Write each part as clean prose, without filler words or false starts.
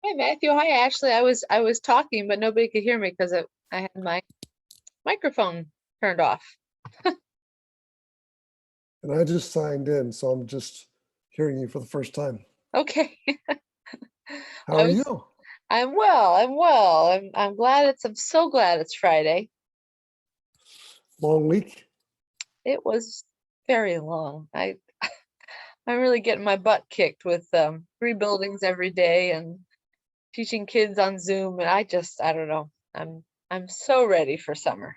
Hi Matthew. Hi Ashley. I was talking, but nobody could hear me because I had my microphone turned off. And I just signed in, so I'm just hearing you for the first time. Okay. How I are was you? I'm well. I'm well. I'm glad I'm so glad it's Friday. Long week? It was very long. I'm really getting my butt kicked with three buildings every day and teaching kids on Zoom, and I don't know. I'm so ready for summer.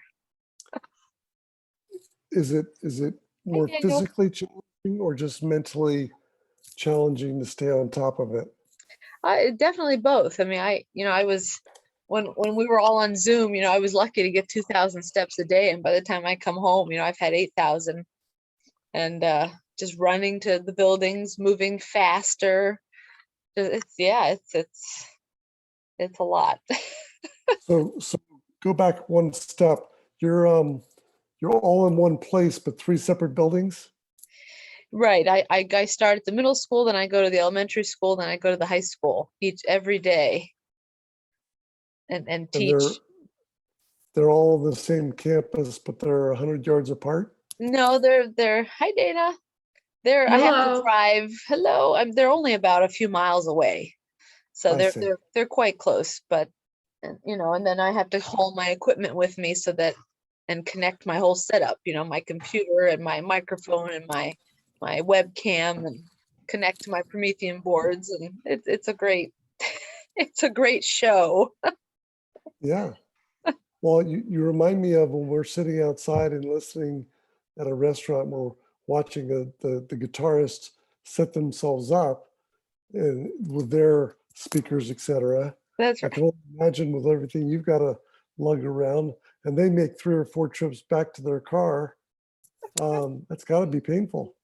Is it Hey more Daniel. physically challenging or just mentally challenging to stay on top of it? Definitely both. I mean, I was when we were all on Zoom, I was lucky to get 2,000 steps a day, and by the time I come home, I've had 8,000, and just running to the buildings, moving faster. It's yeah, it's a lot. So go back one step. You're all in one place, but three separate buildings? Right. I start at the middle school, then I go to the elementary school, then I go to the high school every day and And they're teach. they're all the same campus, but they're 100 yards apart? No, they're hi Dana. I have to Hello. drive. Hello. They're only about a few miles away. So I see. they're quite close, but and then I have to haul my equipment with me and connect my whole setup, my computer and my microphone and my webcam and connect to my Promethean boards, and it's a great it's a great show. Yeah. Well, you remind me of when we're sitting outside and listening at a restaurant, we're watching the guitarists set themselves up and with their speakers, etc. That's I right. can only imagine with everything you've got to lug around, and they make 3 or 4 trips back to their car. That's got to be painful.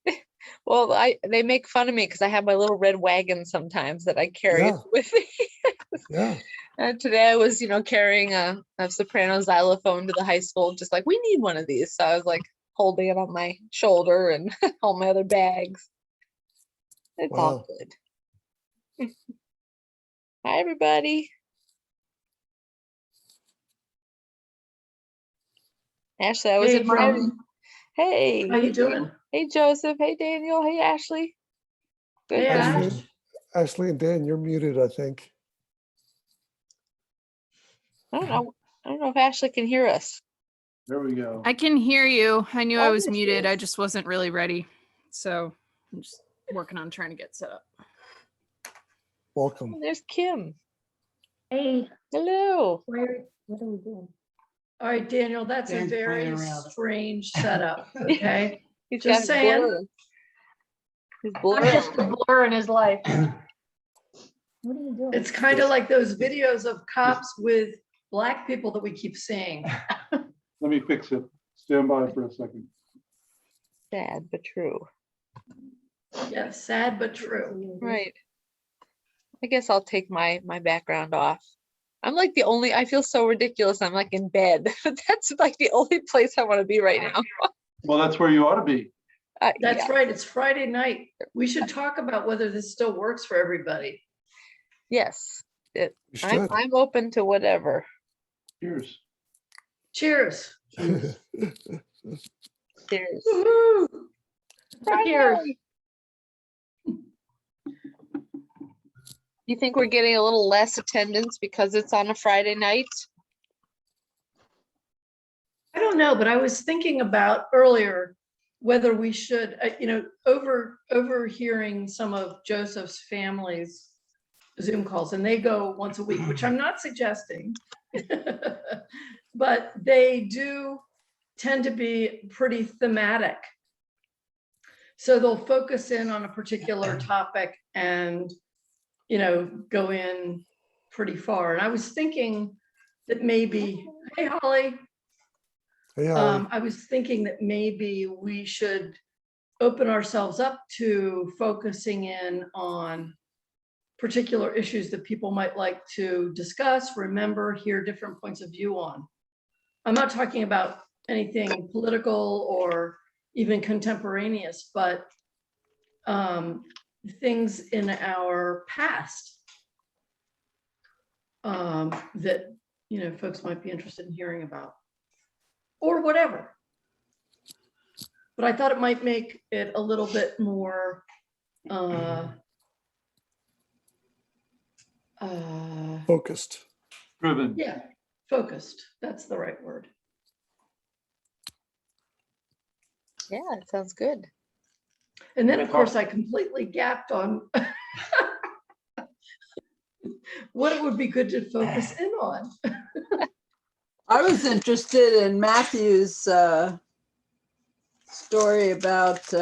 Well, they make fun of me because I have my little red wagon sometimes that I carry Yeah, with me. yeah. And today I was, carrying a soprano xylophone to the high school, just like we need one of these. So I was like holding it on my shoulder and all my other bags. It's all Wow. good. Hi, everybody. Ashley, I was Hey, invited. Joan. Hey. How you doing? Hey, Joseph. Hey, Daniel. Hey, Ashley. Good Hey, to Ashley, Ash. Ashley and Dan, you're muted, I think. I don't know. I don't know if Ashley can hear us. There we go. I can hear you. I knew I Oh, was there she muted. I is. just wasn't really ready. So I'm just working on trying to get set up. Welcome. Oh, there's Kim. Hey, Hello. what are we doing? All right, Daniel, that's a Dan's very playing around. strange setup, okay? He's Just got his saying. blur. His I'm blur. just a blur in his life. What are you doing? It's kind of like those videos of cops with black people that we keep seeing. Let me fix it. Stand by for a second. Sad but true. Yeah, sad but true. Right. I guess I'll take my background off. I'm like the only, I feel so ridiculous. I'm like in bed. That's like the only place I want to be right now. Well, that's where you ought to be. That's Yeah. right, it's Friday night. We should talk about whether this still works for everybody. Yes. You should. I'm open to whatever. Cheers. Cheers. Cheers. Woo-hoo. Cheers. Friday. You think we're getting a little less attendance because it's on a Friday night? I don't know, but I was thinking about earlier whether we should, overhearing some of Joseph's family's Zoom calls, and they go once a week, which I'm not suggesting. But they do tend to be pretty thematic. So they'll focus in on a particular topic and, go in pretty far. And I was thinking that maybe, hey, Holly. Hey, Holly. I was thinking that maybe we should open ourselves up to focusing in on particular issues that people might like to discuss, remember, hear different points of view on. I'm not talking about anything political or even contemporaneous, but things in our past that, folks might be interested in hearing about, or whatever. But I thought it might make it a little bit more, Focused. Driven. yeah, focused. That's the right word. Yeah, it sounds good. And then, of course, I completely gapped on what it would be good to focus in on. I was interested in Matthew's story about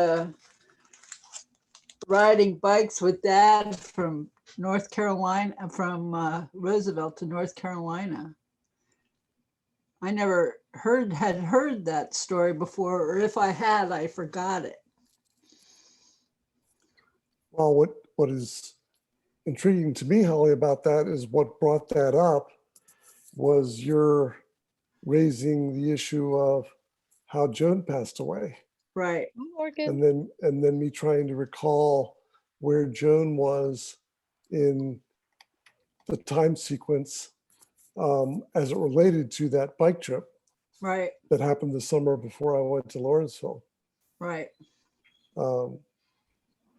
riding bikes with Dad from North Carolina, from Roosevelt to North Carolina. I never had heard that story before, or if I had, I forgot it. Well, what is intriguing to me, Holly, about that is what brought that up was your raising the issue of how Joan passed away. Right. Morgan. And then me trying to recall where Joan was in the time sequence as it related to that bike trip Right. that happened the summer before I went to Lawrenceville. Right. Um,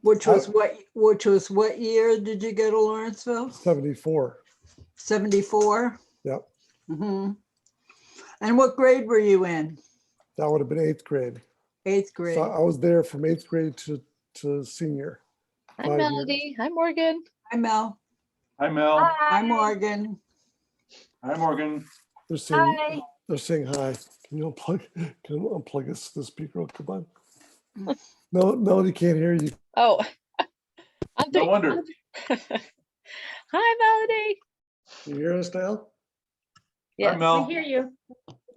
Which was what year did you go to Lawrenceville? 74. 74? Yep. Mm-hmm. And what grade were you in? That would have been 8th grade. 8th grade. So I was there from 8th grade to senior. Hi, 5 years. Melody. Hi, Morgan. Hi, Mel. Hi, Mel. Hi, Morgan. Hi, Morgan. They're saying, Hi. they're saying hi. Can you unplug the speaker? Come on. No, Melody can't hear you. Oh. I'm No wonder. Hi, Melody. Can you hear us now? Hi, Yes. We Mel. hear you.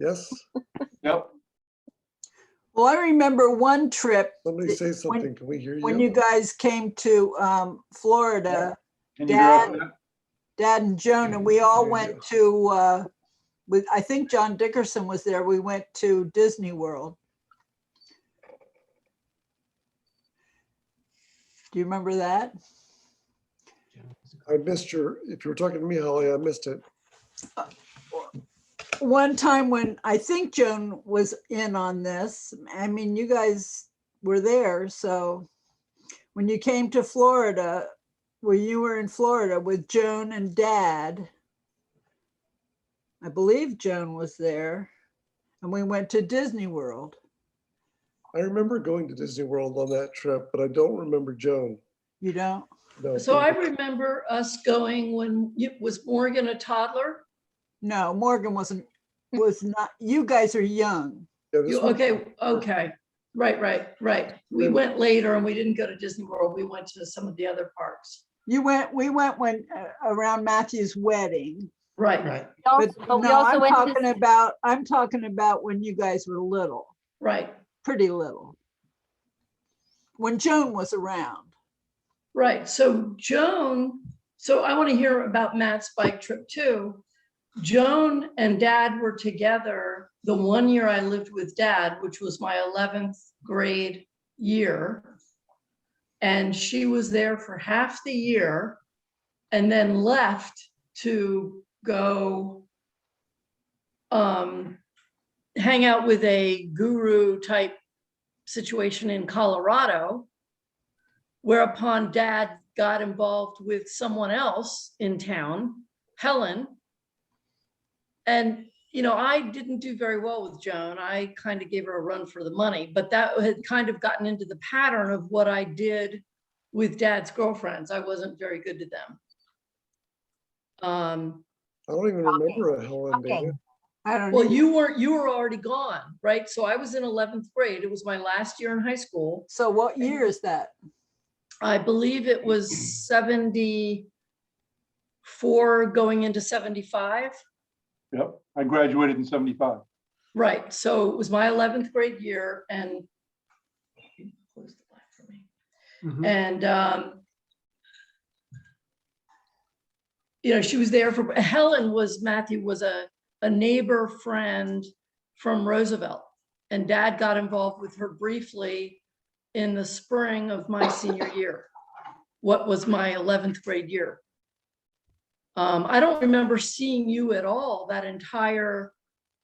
Yes? Yep. Well, I remember one trip Somebody say something. Can we hear when you? you guys came to Florida, Can you hear us Dad. now? Dad and Joan, and we all Hear went you. to, with, I think John Dickerson was there. We went to Disney World. Do you remember that? I missed if you were talking to me, Holly, I missed it. One time when I think Joan was in on this, I mean, you guys were there. So when you came to Florida, when you were in Florida with Joan and Dad, I believe Joan was there, and we went to Disney World. I remember going to Disney World on that trip, but I don't remember Joan. You don't? No. So I remember us going was Morgan a toddler? No, Morgan was not, you guys are young. Yeah, this was- Okay. Right. We went later and we didn't go to Disney World. We went to some of the other parks. We went when around Matthew's wedding. Right. But we No, also went I'm talking about when you guys were little, Right. pretty little. When Joan was around. Right. So I want to hear about Matt's bike trip too. Joan and Dad were together the one year I lived with Dad, which was my 11th grade year. And she was there for half the year and then left to go hang out with a guru type situation in Colorado, whereupon Dad got involved with someone else in town, Helen. And, I didn't do very well with Joan. I kind of gave her a run for the money, but that had kind of gotten into the pattern of what I did with Dad's girlfriends. I wasn't very good to them. I don't even remember a Helen Okay. Dana. I don't Well, know. you were already gone, right? So I was in 11th grade. It was my last year in high school. So what year is that? I believe it was 74 going into 75. Yep. I graduated in 75. Right, so it was my 11th grade year and close the light for me. And she was there for Helen Matthew was a neighbor friend from Roosevelt, and Dad got involved with her briefly in the spring of my senior year. What was my 11th grade year? I don't remember seeing you at all that entire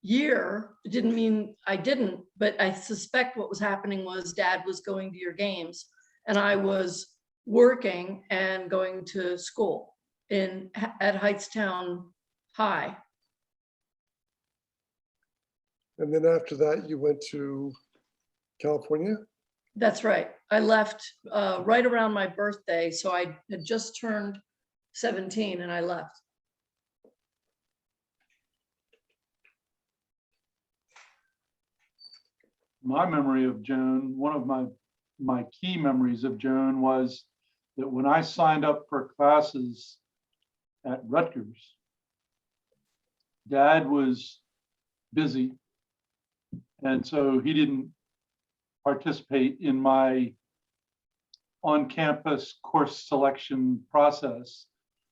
year. It didn't mean I didn't, but I suspect what was happening was Dad was going to your games and I was working and going to school at Heightstown High. And then after that, you went to California? That's right. I left right around my birthday. So I had just turned 17 and I left. My memory of Joan, one of my key memories of Joan was that when I signed up for classes at Rutgers, Dad was busy. And so he didn't participate in my on-campus course selection process.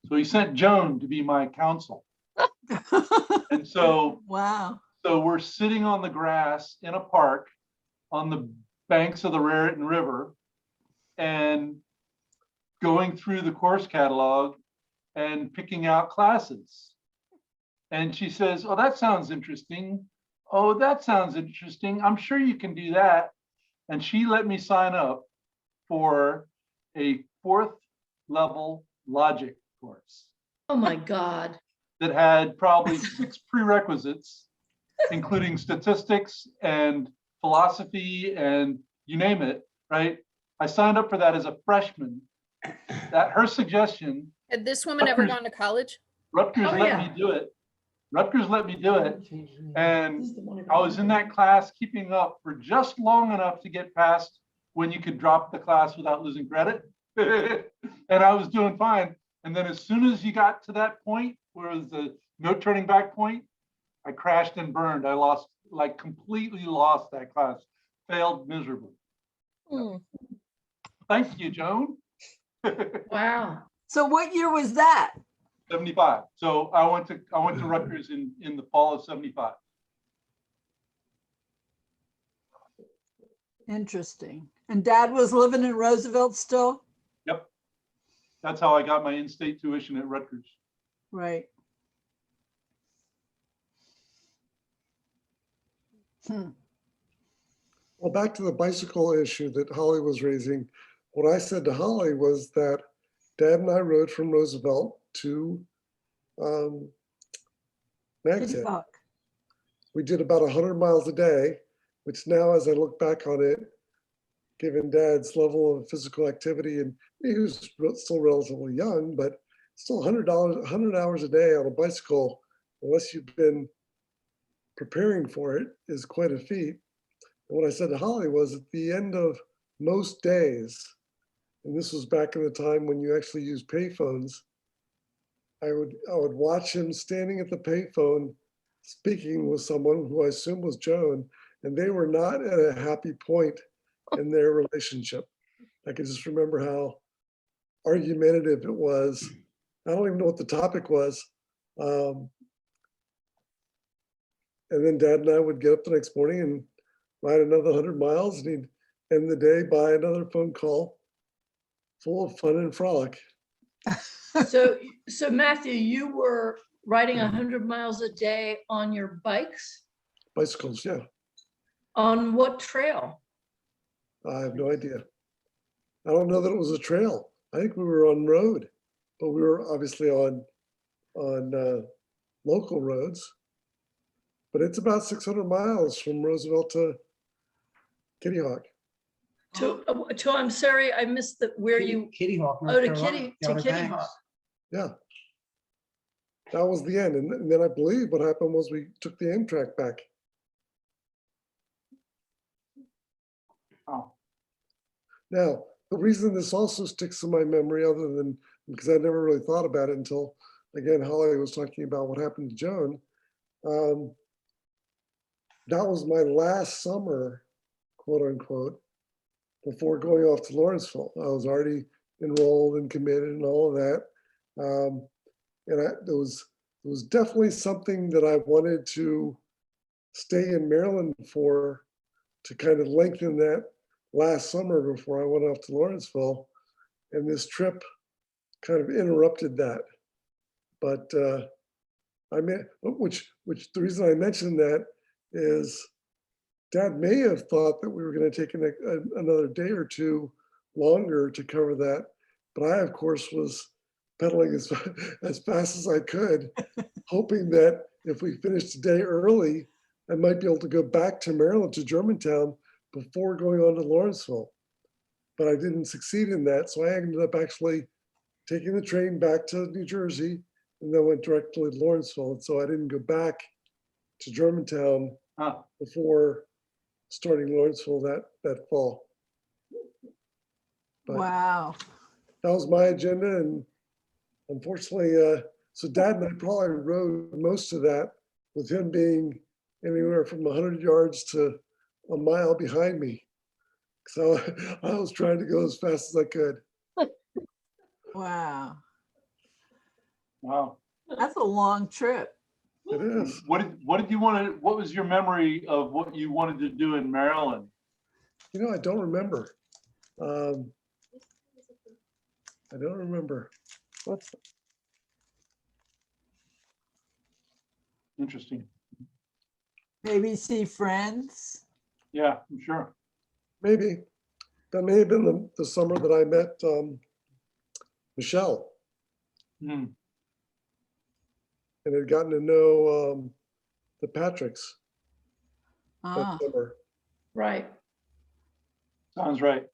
So he sent Joan to be my counsel. And so Wow. we're sitting on the grass in a park on the banks of the Raritan River and going through the course catalog and picking out classes. And she says, "Oh, that sounds interesting. Oh, that sounds interesting. I'm sure you can do that." And she let me sign up for a 4th level logic course Oh my God. that had probably 6 prerequisites, including statistics and philosophy and you name it, right? I signed up for that as a freshman. At her suggestion, Had this woman ever gone to college? Rutgers Oh, let yeah. me do it. Rutgers let me do it. And This is the one I was in that class keeping up for just long enough to get past when you could drop the class without losing credit. And I was doing fine. And then as soon as you got to that point, where it was the no turning back point, I crashed and burned. I lost, like completely lost that class, failed miserably. Hmm. Thank you, Joan. Wow. So what year was that? 75. So I went to Rutgers in the fall of 75. Interesting. And Dad was living in Roosevelt still? Yep. That's how I got my in-state tuition at Rutgers. Right. Hmm. Well, back to the bicycle issue that Holly was raising. What I said to Holly was that Dad and I rode from Roosevelt to Nags Kitty Head. Hawk. We did about 100 miles a day, which now, as I look back on it, given Dad's level of physical activity, and he was still relatively young, but still $100, 100 hours a day on a bicycle, unless you've been preparing for it, is quite a feat. And what I said to Holly was, at the end of most days, and this was back in the time when you actually used payphones, I would watch him standing at the payphone speaking with someone who I assume was Joan, and they were not at a happy point in their relationship. I can just remember how argumentative it was. I don't even know what the topic was. And then Dad and I would get up the next morning and ride another 100 miles, and he'd end the day by another phone call full of fun and frolic. So Matthew, you were riding 100 miles a day on your bikes? Bicycles, yeah. On what trail? I have no idea. I don't know that it was a trail. I think we were on road, but we were obviously on local roads. But it's about 600 miles from Roosevelt to Kitty Hawk. To I'm sorry, I missed where you, Kitty Hawk. oh, to Kitty Hawk. Yeah. That was the end. And then I believe what happened was we took the Amtrak back. Oh, Now, the reason this also sticks in my memory, other than because I never really thought about it until, again, Holly was talking about what happened to Joan. That was my last summer, quote unquote, before going off to Lawrenceville. I was already enrolled and committed and all of that. There was definitely something that I wanted to stay in Maryland for, to kind of lengthen that last summer before I went off to Lawrenceville. And this trip kind of interrupted that. But I mean, which the reason I mentioned that is Dad may have thought that we were going to take another day or two longer to cover that. But I, of course, was pedaling as, as fast as I could, hoping that if we finished today early, I might be able to go back to Maryland, to Germantown, before going on to Lawrenceville. But I didn't succeed in that. So I ended up actually taking the train back to New Jersey and then went directly to Lawrenceville. And so I didn't go back to Germantown Huh. before starting Lawrenceville that fall. But Wow. that was my agenda, and unfortunately, so Dad and I probably rode most of that with him being anywhere from 100 yards to a mile behind me. So I was trying to go as fast as I could. Wow. Wow. That's a long trip. It is. What did you want to, what was your memory of what you wanted to do in Maryland? You know, I don't remember. I don't remember. What's Interesting. Maybe see friends. Yeah, I'm sure. maybe that may have been the summer that I met Michelle Hmm. and had gotten to know the Patricks that Ah, summer. Right. Sounds right.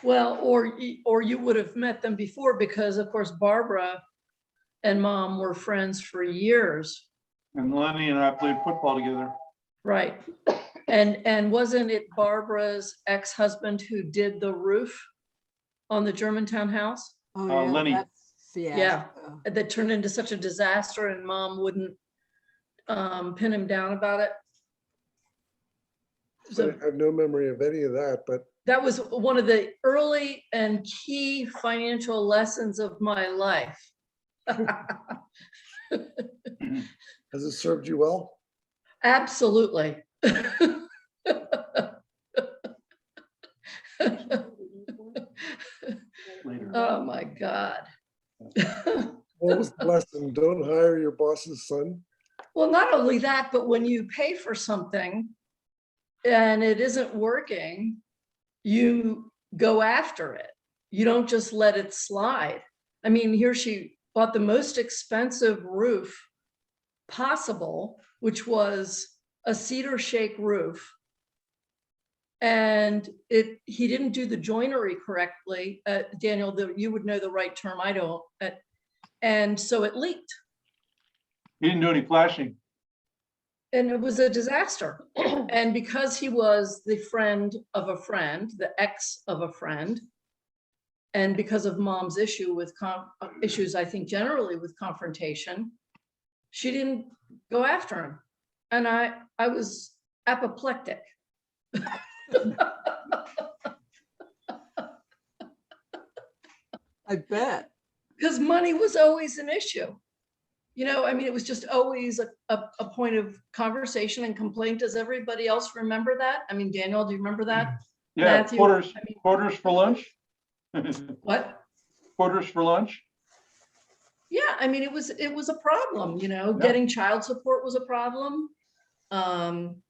Well, or you would have met them before because of course Barbara and Mom were friends for years. And Lenny and I played football together. Right. And wasn't it Barbara's ex-husband who did the roof on the Germantown house? oh yeah. Lenny. That's Yeah. fiasco. That turned into such a disaster and Mom wouldn't pin him down about it. So I have no memory of any of that, but that was one of the early and key financial lessons of my life. has it served you well? Absolutely. Later. Oh, my God. What was the lesson? Don't hire your boss's son. Well, not only that, but when you pay for something and it isn't working, you go after it. You don't just let it slide. I mean, here she bought the most expensive roof possible, which was a cedar shake roof. And he didn't do the joinery correctly. Daniel, you would know the right term, I don't. And so it leaked. He didn't do any flashing. And it was a disaster. And because he was the friend of a friend, the ex of a friend, and because of Mom's issue with issues, I think generally with confrontation, she didn't go after him. And I was apoplectic. I bet. Because money was always an issue. You know, I mean, it was just always a point of conversation and complaint. Does everybody else remember that? I mean, Daniel, do you remember that? Yeah, Matthew, quarters, I mean- quarters for lunch. What? Quarters for lunch. Yeah, I mean, it was a problem, you know, Yeah. getting child support was a problem. Mom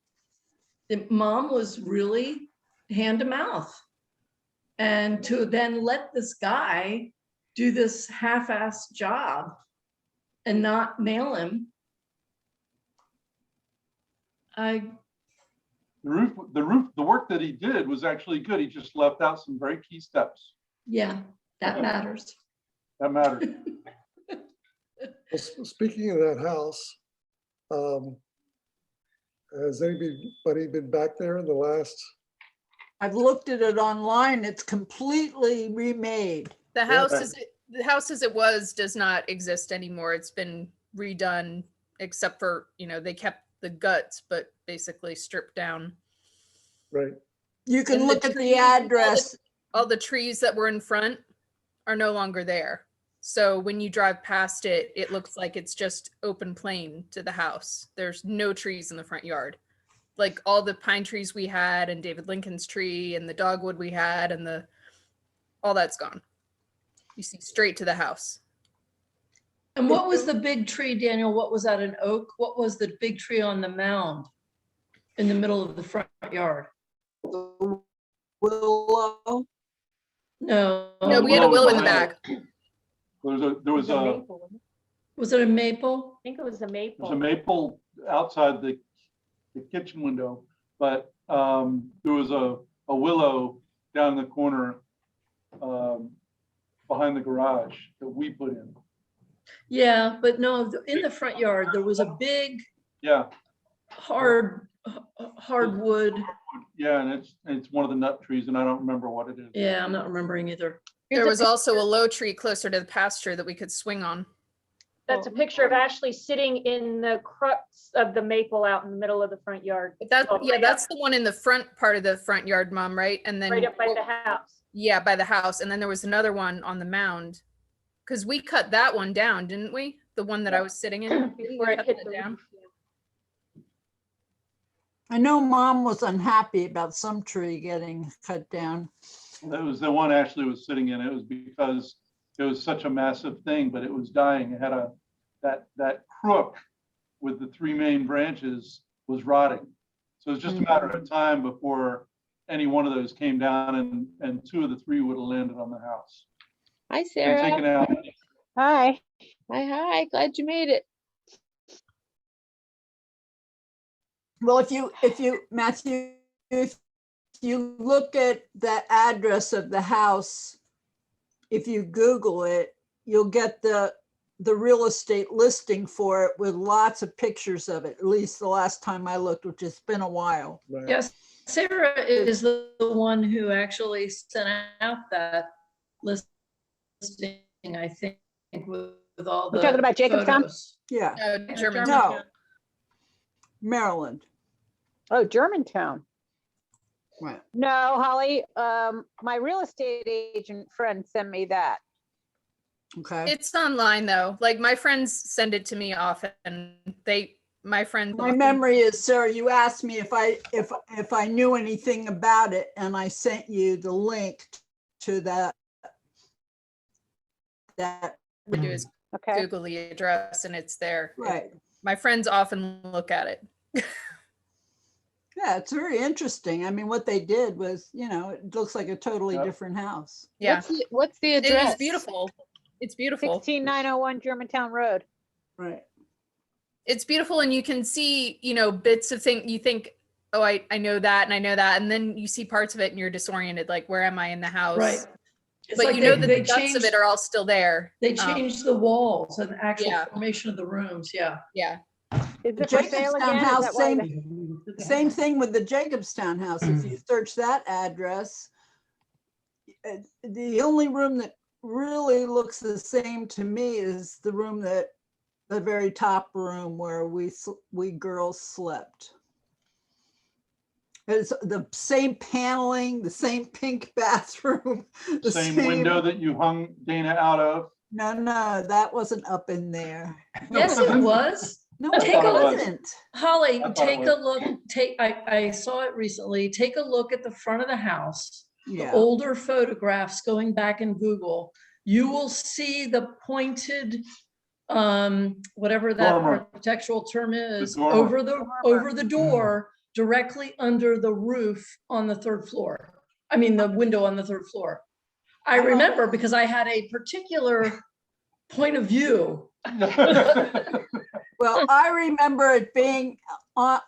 was really hand to mouth. And to then let this guy do this half-assed job and not nail him. The work that he did was actually good. He just left out some very key steps. Yeah, that matters. That mattered. Well, speaking of that house, has anybody been back there in the last? I've looked at it online. It's completely remade. The Yeah. house the house as it was does not exist anymore. It's been redone, except for, they kept the guts, but basically stripped down. Right. You can And look at trees the and address. all the trees that were in front are no longer there. So when you drive past it, it looks like it's just open plain to the house. There's no trees in the front yard. Like all the pine trees we had and David Lincoln's tree and the dogwood we had and all that's gone. You see straight to the house. And what was the big tree, Daniel? What was that, an oak? What was the big tree on the mound in the middle of the front yard? Willow. No. No, we had a willow willow in the behind back. There was a maple, wasn't it? Was it a maple? I think it was a There's a maple. maple outside the kitchen window, but there was a willow down in the corner behind the garage that we put in. Yeah, but no, in the front yard, there was a big Yeah, hardwood. yeah, and it's one of the nut trees, and I don't remember what it is. Yeah, I'm not remembering either. There was also a low tree closer to the pasture that we could swing on. That's a picture of Ashley sitting in the crux of the maple out in the middle of the front yard, But that, Oh, yeah, right that's the one in the front part of the front yard, Mom, right? And then, right up by the house. yeah, by the house. And then there was another one on the mound. Because we cut that one down, didn't we? The one that I was sitting in. Didn't we Before it cut hit that the down? roof. I know Mom was unhappy about some tree getting cut down. That was the one Ashley was sitting in. It was because it was such a massive thing, but it was dying. It had that crook with the three main branches was rotting. So it's just a matter of time before any one of those came down and two of the three would have landed on the house. Hi, And Sarah. taken out. Hi. Hi, glad you made it. Well, if you, Matthew, if you look at the address of the house, if you Google it, you'll get the real estate listing for it with lots of pictures of it, at least the last time I looked, which has been a while. Right. Yes, Sarah is the one who actually sent out that listing, I think, with all the. We're talking about Jacobstown? photos. Yeah, German. no, Maryland. Oh, Germantown. Right. No, Holly, my real estate agent friend sent me that. Okay. It's online though. Like my friends send it to me often. My friends. My often- memory is, Sarah, you asked me if I knew anything about it, and I sent you the link to that. We do is Okay. Google the address and it's there. Right. My friends often look at it. Yeah, it's very interesting. I mean, what they did was, it looks like a totally Yep. different house. Yeah, What's the it address? is beautiful. It's beautiful. 16901 Germantown Road. Right. It's beautiful, and you can see, bits of things. You think, oh, I know that, and I know that, and then you see parts of it, and you're disoriented. Like, where am I in the house? Right. It's But like you know they- that they the guts of changed- it are all still there. They changed the walls and the actual Yeah. formation of the rooms, yeah. Yeah. Is The it for sale Jacobstown again? Is house, that why the- same thing with the Jacobstown house. If you search that address, the only room that really looks the same to me is the room the very top room where we girls slept. It's the same paneling, the same pink bathroom. the Same window that you hung Dana out of. No, that wasn't up in there. Yes, it was. No, Take it a look. wasn't. Holly, I thought it take a was. look, I saw it recently. Take a look at the front of the house. The Yeah, older photographs going back in Google, you will see the pointed, whatever that Dormer. architectural term is, dormer. over the door, directly under the roof on the third floor. I mean, the window on the third floor. I remember because I had a particular point of view. well, I remember it being on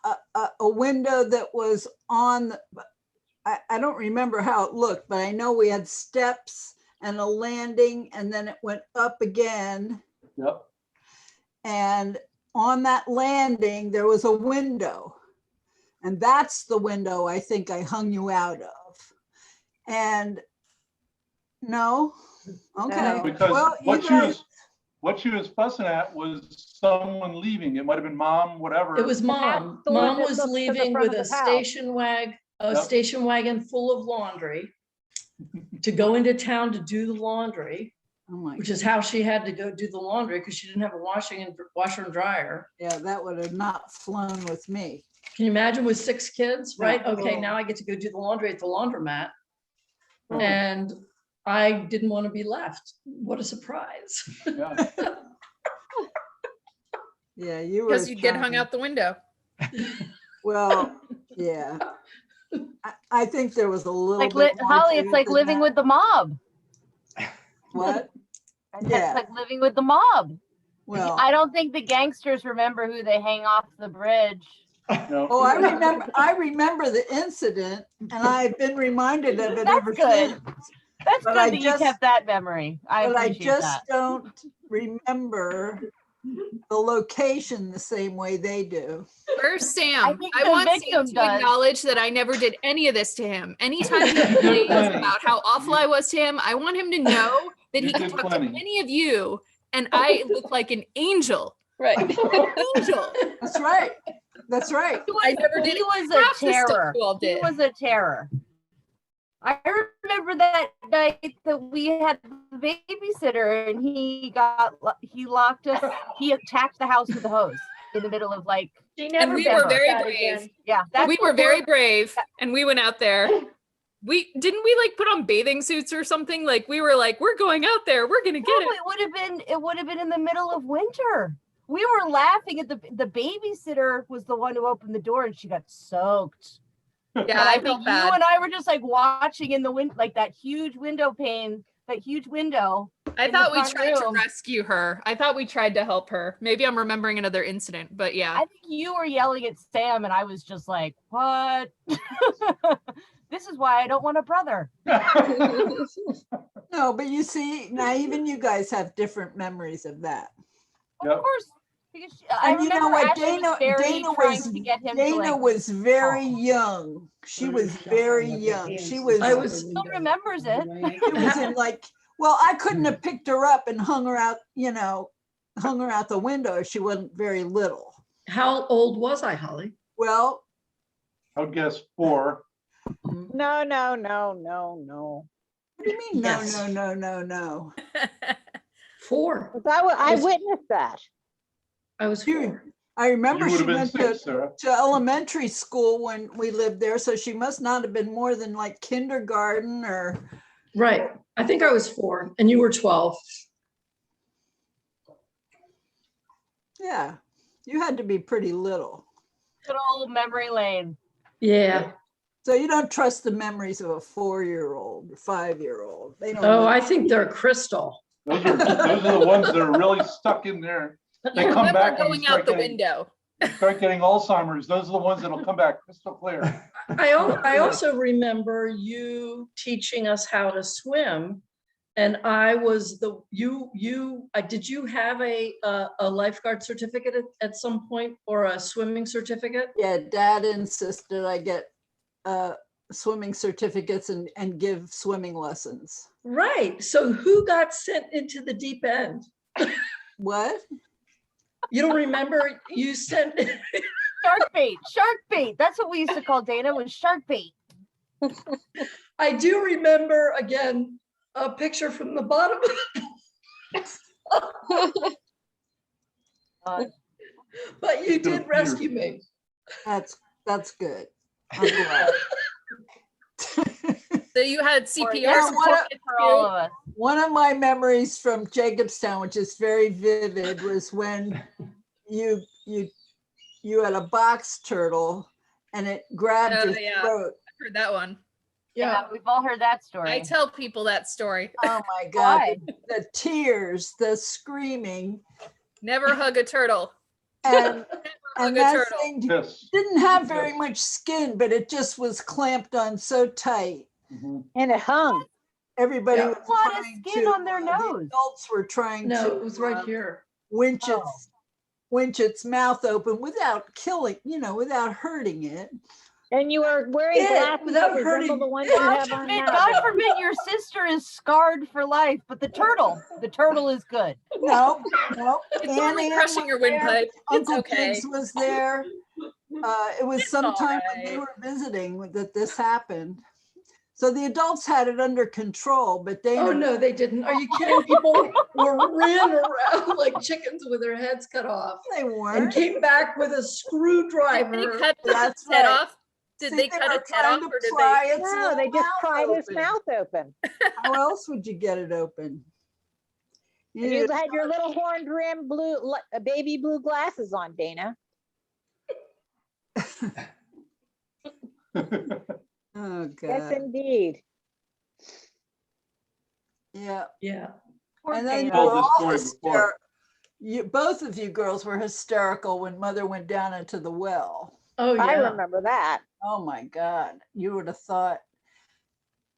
a window that was on, I don't remember how it looked, but I know we had steps and a landing, and then it went up again. Yep. And on that landing, there was a window. And that's the window I think I hung you out of. And no, okay. Because Well, you what she was fussing at was someone leaving. It might have been mom, whatever. It was mom. That's the one Mom that was looks to the leaving front with of a the house. Yep. station wagon full of laundry to go into town to do the laundry, Oh my, which is how she had to go do the laundry because she didn't have a washer and dryer. yeah, that would have not flown with me. Can you imagine with 6 kids, right? Yeah. Okay, Oh. now I get to go do the laundry at the laundromat. Oh. And I didn't want to be left. What a surprise. Yeah. Yeah, you were. Because you'd get hung charming. out the window. Well, yeah. I think there was a little Like, bit more Holly, to it's it like than living that. with the mob. What? I said Yeah. It's like living with the mob. Well, I don't think the gangsters remember who they hang off the bridge. No. oh, I remember the incident and I've been reminded of it That's ever good. since. That's But good I that just- you kept that memory. I But I appreciate just that. don't remember the location the same way they do. Where's Sam? think I the want Sam victim to does. acknowledge that I never did any of this to him. Anytime he complains about how awful I was to him, I want him to know that You he can did talk plenty. to any of you and I look like an angel. Right. Angel. That's right. That's right. I never did He was half a the stuff terror. you all He did. was a terror. I remember that night that we had the babysitter and he locked us. He attacked the house with a hose in the middle of like, She never we been were like very that brave. again. yeah. That's We were very brave and we went out there. We like put on bathing suits or something. Like we were like, we're going out there. We're gonna get No, it. it would have been in the middle of winter. We were laughing at the babysitter was the one who opened the door and she got soaked. Yeah, And I I think felt you bad. and I were just like watching in the wind, like that huge window pane, that huge window. I in the thought we front tried to room. rescue her. I thought we tried to help her. Maybe I'm remembering another incident, but yeah. I think you were yelling at Sam and I was just like, what? This is why I don't want a brother. No, but you see, now even you guys have different memories of that. Yep. Of course. Because I And you know remember what? Ashley was very trying to get him to Dana like, was very Oh. young. She was very young. She was, still remembers it. she was in like, well, I couldn't have picked her up and hung her out, hung her out the window if she wasn't very little. How old was I, Holly? Well, I would guess 4. No, no, no, no, no. what do you mean? No, Yes. no. 4. 'Cause I witnessed that. I was You- 4. I remember You would she have been went 6, Sarah. to elementary school when we lived there, so she must not have been more than like kindergarten or, Right. I think I was 4 and you were 12. yeah, you had to be pretty little. Good old memory lane. Yeah. So you don't trust the memories of a 4-year-old or 5-year-old. They don't. Oh, know. I think they're crystal. Those are the ones that are really stuck in there. They You come remember back when you going out start the getting, window. start getting Alzheimer's. Those are the ones that'll come back crystal clear. I also remember you teaching us how to swim. And I was did you have a lifeguard certificate at some point or a swimming certificate? Yeah, Dad insisted I get swimming certificates and give swimming lessons. Right. So who got sent into the deep end? What? You don't remember you sent, Shark bait. That's what we used to call Dana, was shark bait. I do remember again, a picture from the bottom. But you did rescue me. That's good. I'm glad. So you had CPR yeah, what a- certificate For all of us. One of my memories from Jacobstown, which is very vivid, was when you had a box turtle and it grabbed Oh, your yeah. throat. heard that one. Yeah, we've all heard that story. I tell people that story. Oh my God, Why? the tears, the screaming, Never hug a turtle. and Hug a that turtle. thing Yes. didn't have very Yes. much skin, but it just was clamped on so tight. Mhm. And it hung. Everybody Yeah. was A lot of trying skin to, on their the nose. adults were trying No, to it was right here. winch Oh. its mouth open without killing, without hurting it. And you were wearing Yeah, glasses without that resemble hurting. the ones you God have on forbid, now. God forbid your sister is scarred for life, but the turtle is good. No. It's only crushing your windpipe. It's Uncle okay. Tiggs was there. It was sometime when they alright. were visiting that this happened. So the adults had it under control, but they. Oh, no, they didn't. Are you kidding? People ran around like chickens with their heads cut off They and weren't. came back with a Did they screwdriver. cut That's its head right. off? Did See, they cut were its head trying off to or did pry they? its No, little they just mouth pried his open. mouth open. How else would you get it open? And you had your little horned rim baby blue glasses on, Dana. Oh, Yes, God. indeed. Yeah. Yeah. Poor And then you Dana. were Told this all story before. both of you girls were hysterical when Mother went down into the well. Oh, I yeah. remember that. Oh, my God. You would have thought,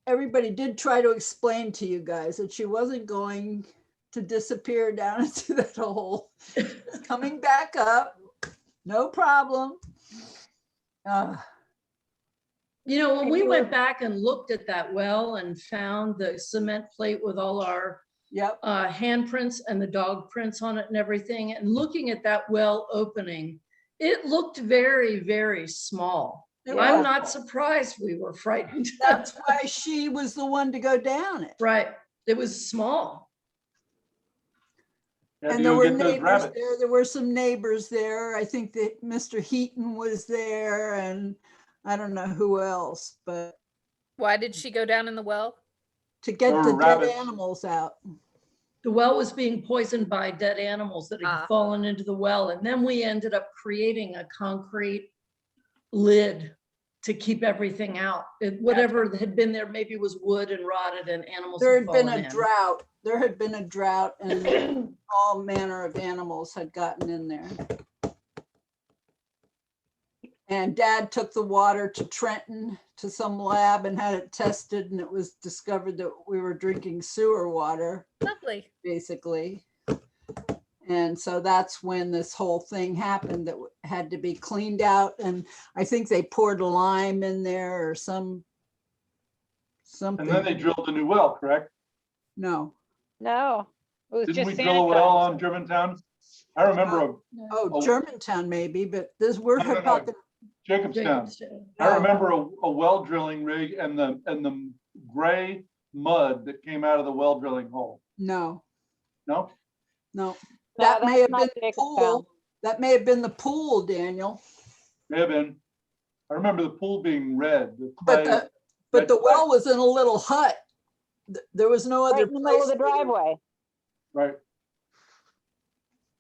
everybody did try to explain to you guys that she wasn't going to disappear down into that hole. It's coming back up, no problem. You know, when And we you went were- back and looked at that well and found the cement plate with all our Yep. handprints and the dog prints on it and everything, and looking at that well opening, it looked very, very small. It I'm was. not surprised we were frightened. That's why she was the one to go down it. Right. It was small. Had to And there go were get those neighbors rabbits. there. There were some neighbors there. I think that Mr. Heaton was there and I don't know who else, but Why did she go down in the well? to get There the were dead rabbits. animals out. The well was being poisoned by dead animals that had Ah. fallen into the well. And then we ended up creating a concrete lid to keep everything out. Whatever had been there maybe was wood and rotted and animals There had had been fallen a in. drought. There had been a drought and all manner of animals had gotten in there. And Dad took the water to Trenton to some lab and had it tested, and it was discovered that we were drinking sewer water, Lovely. basically. And so that's when this whole thing happened that had to be cleaned out. And I think they poured lime in there or something. And then they drilled a new well, correct? No. No, it was Didn't we just drill a well on sanitized. Germantown? I remember Oh, Oh. Germantown maybe, but this, we're No, no, no. talking. Jacobstown. Jacobstown. I remember a well drilling rig and the gray mud that came out of the well drilling hole. No, No? no. No, That may that's have not been the Jacobstown. pool. That may have been the pool, Daniel. May have been. I remember the pool being red. The But clay- the red well was in a little hut. There was no Right other in the middle of place. the driveway. Right.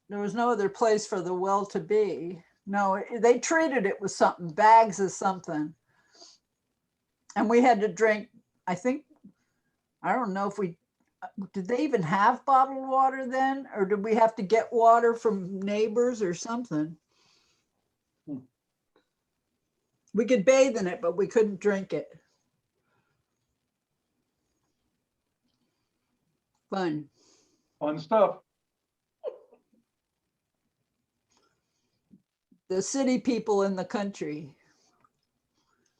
There was no other place for the well to be. No, they treated it with something, bags of something. And we had to drink, I think, I don't know if did they even have bottled water then? Or did we have to get water from neighbors or something? Hmm. We could bathe in it, but we couldn't drink it. Fun. Fun stuff. The city people in the country.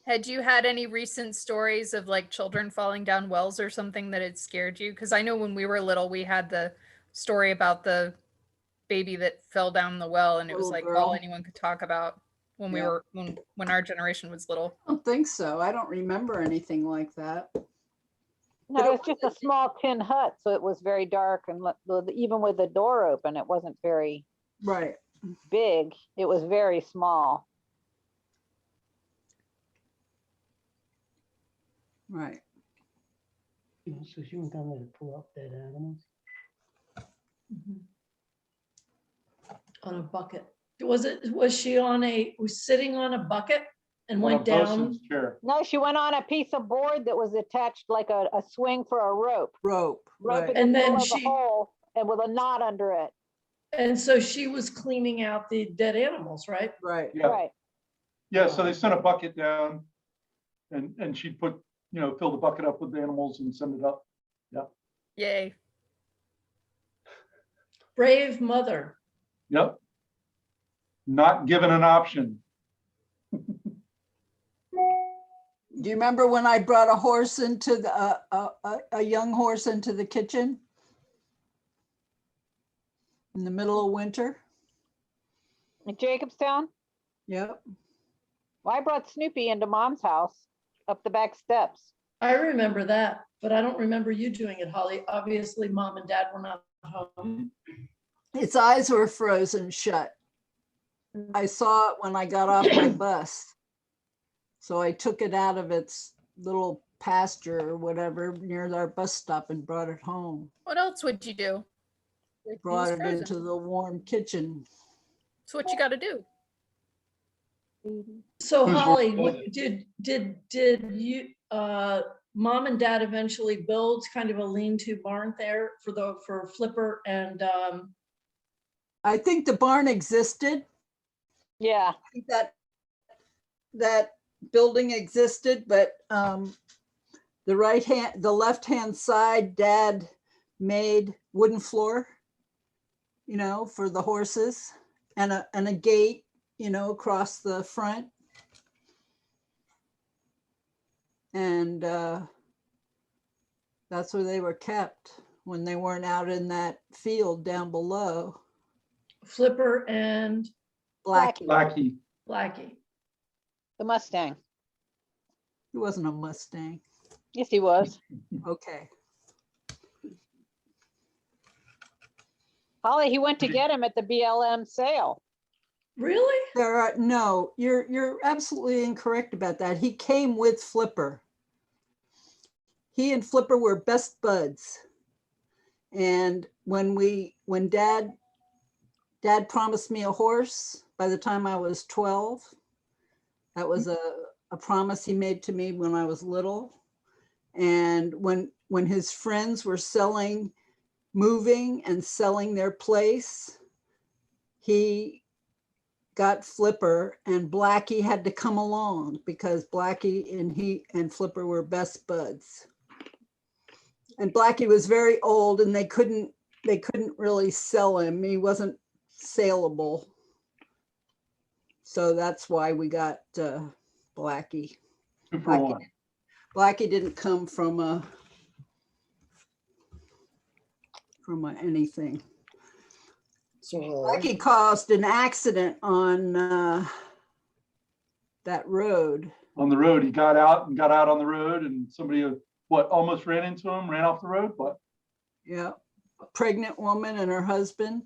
Had you had any recent stories of like children falling down wells or something that had scared you? Because I know when we were little, we had the story about the baby that fell down the well, and it was Little like girl. all anyone could talk about when we Yeah. were when our generation was little. I don't think so. I don't remember anything like that. No, it it was just a small tin hut, so it was very dark and even with the door open, it wasn't very Right. big. It was very small. Right. So she went down there to pull up dead animals. On a bucket. Was she was sitting on a bucket and On a went down? bosun's chair. No, she went on a piece of board that was attached like a swing for a rope. Rope. Rope Right. in the And then middle of the she- hole and with a knot under it. And so she was cleaning out the dead animals, right? Right. Yeah. Right. Yeah, so they sent a bucket down and she'd put, fill the bucket up with animals and send it up. Yay. Brave mother. Yep. Not given an option. Do you remember when I brought a horse into a young horse into the kitchen? In the middle of winter? In Jacobstown, Yep. well, I brought Snoopy into Mom's house up the back steps. I remember that, but I don't remember you doing it, Holly. Obviously, mom and dad were not home. Its eyes were frozen shut. I saw it when I got off my bus. So I took it out of its little pasture or whatever near our bus stop and brought it home. What else would you do? He brought was it frozen. into the warm kitchen. That's what you got to do. So Whose Holly, work was did you, mom and dad eventually build kind of a lean-to barn there for Flipper and, I think the barn existed. Yeah, I think that building existed, but the left-hand side, Dad made wooden floor, for the horses, and a gate, across the front. And that's where they were kept when they weren't out in that field down below. Flipper and Blackie, Blackie. Blackie? the Mustang. he wasn't a Mustang. Yes, he was. Okay. Holly, he went to get him at the BLM sale. Really? No, you're absolutely incorrect about that. He came with Flipper. He and Flipper were best buds. And when Dad promised me a horse by the time I was 12, that was a promise he made to me when I was little. And when his friends were moving and selling their place, he got Flipper, and Blackie had to come along because Blackie and he and Flipper were best buds. And Blackie was very old and they couldn't really sell him. He wasn't saleable. So that's why we got Blackie. 2 for 1. Blackie didn't come from anything. So Holly, Blackie caused an accident on that road. On the road, he got out on the road, and somebody, almost ran into him, ran off the road, what? Yeah, a pregnant woman and her husband.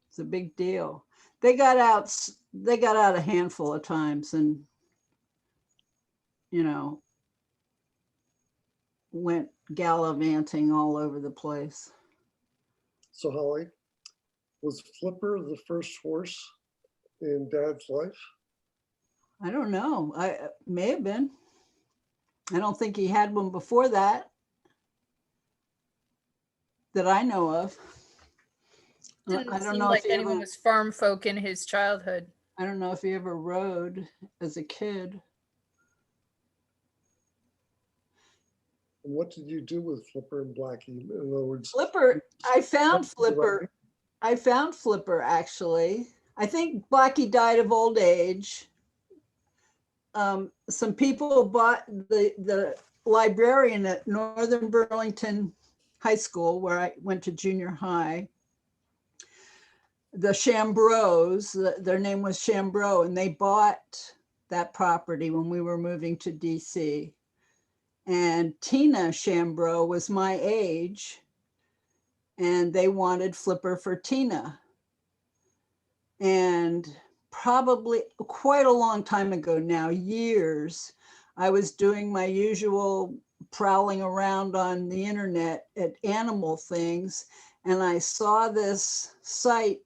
It's a big deal. They got out a handful of times and, went gallivanting all over the place. so Holly, was Flipper the first horse in Dad's life? I don't know. I may have been. I don't think he had one before that I know of. Didn't I don't seem know like if he anyone ever, was farm folk in his childhood. I don't know if he ever rode as a kid. And what did you do with Flipper and Blackie? In other words, Flipper, I found Flipper actually. I think Blackie died of old age. Some people bought the librarian at Northern Burlington High School, where I went to junior high. The Chambros, their name was Chambro, and they bought that property when we were moving to DC. And Tina Chambro was my age, and they wanted Flipper for Tina. And probably quite a long time ago now, years, I was doing my usual prowling around on the internet at animal things, and I saw this site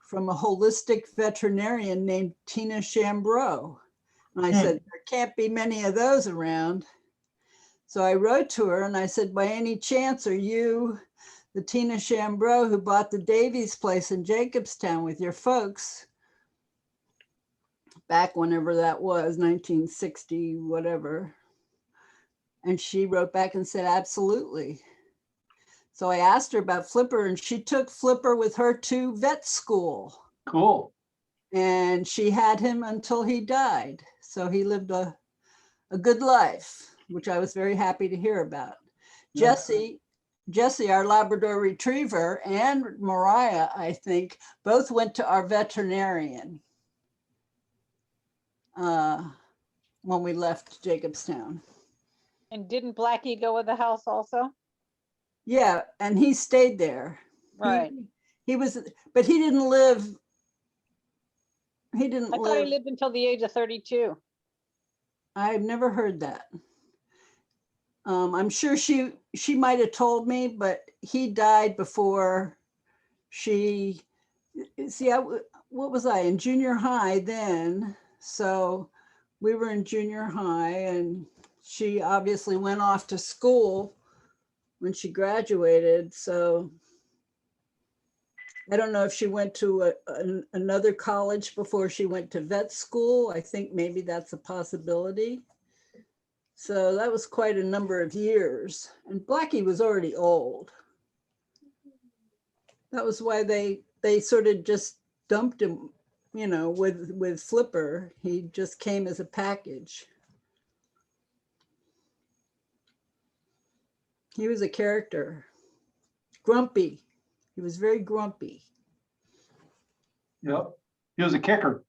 from a holistic veterinarian named Tina Chambro. And I said, there can't be many of those around. So I wrote to her and I said, by any chance, are you the Tina Chambro who bought the Davies place in Jacobstown with your folks back whenever that was, 1960, whatever? And she wrote back and said, absolutely. So I asked her about Flipper, and she took Flipper with her to vet school. Cool. And she had him until he died. So he lived a good life, which I was very happy to hear about. Yeah. Jessie, our Labrador Retriever, and Mariah, I think, both went to our veterinarian when we left Jacobstown. And didn't Blackie go with the house also? Yeah, and he stayed there. Right. He was, but he didn't live. He didn't I thought he live. lived until the age of 32. I've never heard that. I'm sure she might have told me, but he died before she, see, what was I, in junior high then? So we were in junior high, and she obviously went off to school when she graduated. So I don't know if she went to another college before she went to vet school. I think maybe that's a possibility. So that was quite a number of years. And Blackie was already old. That was why they sort of just dumped him, you know, with Flipper. He just came as a package. He was a character. Grumpy. He was very grumpy. Yep. He was a kicker.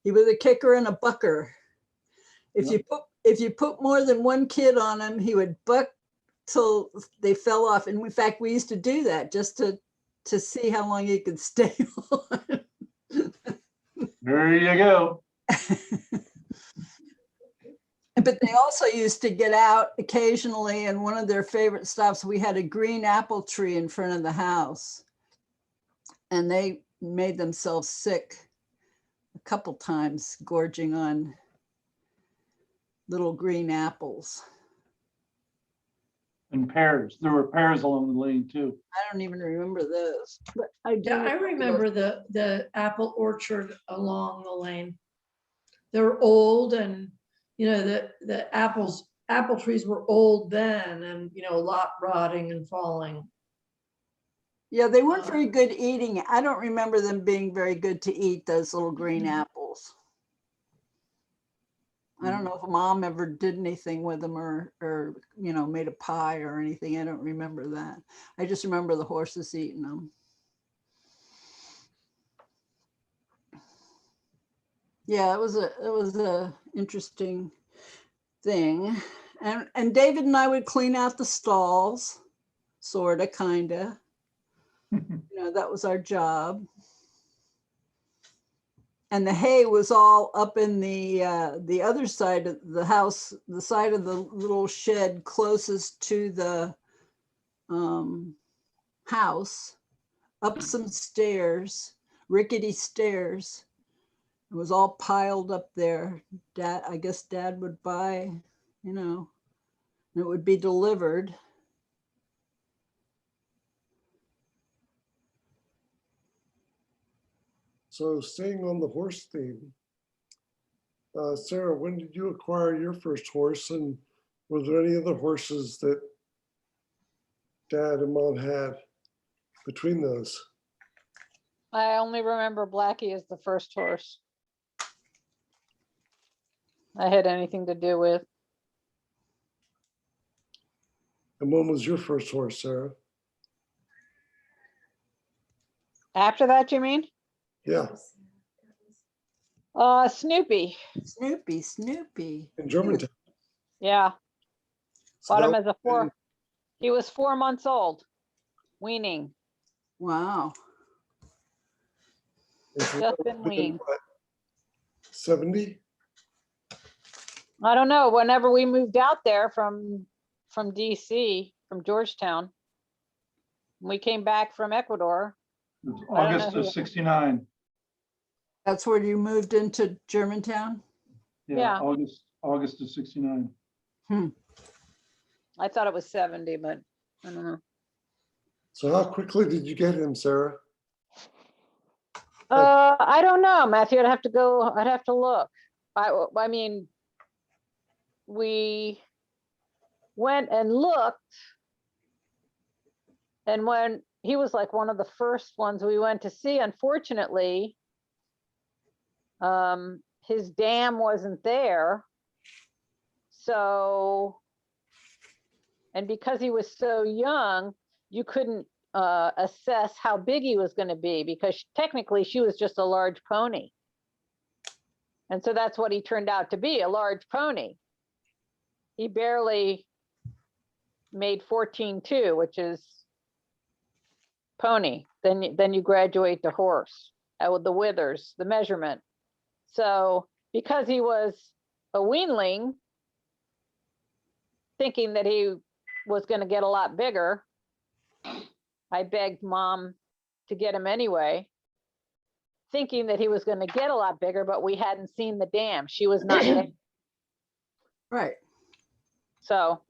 He was a kicker and a bucker. If you put more than one kid on him, he would buck till they fell off. And in fact, we used to do that just to see how long he could stay on. There you go. But they also used to get out occasionally, and one of their favorite stops, we had a green apple tree in front of the house, and they made themselves sick a couple times gorging on little green apples. And pears. There were pears along the lane too. I don't even remember those, but I do. Yeah, I remember the apple orchard along the lane. They're old, and you know, the apple trees were old then, and you know, a lot rotting and falling. Yeah, they weren't very good eating. I don't remember them being very good to eat, those little green apples. I don't know if mom ever did anything with them or you know, made a pie or anything. I don't remember that. I just remember the horses eating them. Yeah, it was a interesting thing. And David and I would clean out the stalls, sorta, kinda. You know, that was our job. And the hay was all up in the other side of the house, the side of the little shed closest to the house, up some stairs, rickety stairs. It was all piled up there. I guess Dad would buy, you know, and it would be delivered. So staying on the horse theme, Sarah, when did you acquire your first horse, and were there any other horses that Dad and Mom had between those? I only remember Blackie as the first horse I had anything to do with. And when was your first horse, Sarah? After that, you mean? Yeah, Snoopy. Snoopy. in Germantown. Yeah, So bought him that as he was 4 months old, weaning, Wow. and so just that been would've been weaned. what, 70? I don't know, whenever we moved out there from DC, from Georgetown, we came back from Ecuador. It was I don't know August who- of 69. That's where you moved into Germantown? Yeah. August of 69. I thought it was 70, but I don't know. So how quickly did you get him, Sarah? I don't know, Matthew, I'd have to look. I mean, we went and looked. And when he was like one of the first ones we went to see, unfortunately, his dam wasn't there. So, and because he was so young, you couldn't assess how big he was going to be, because technically she was just a large pony. And so that's what he turned out to be, a large pony. He barely made 14.2, which is pony. Then you graduate to horse with the withers, the measurement. So because he was a weanling, thinking that he was going to get a lot bigger, I begged Mom to get him anyway, thinking that he was going to get a lot bigger, but we hadn't seen the dam. She was not there. Right. So,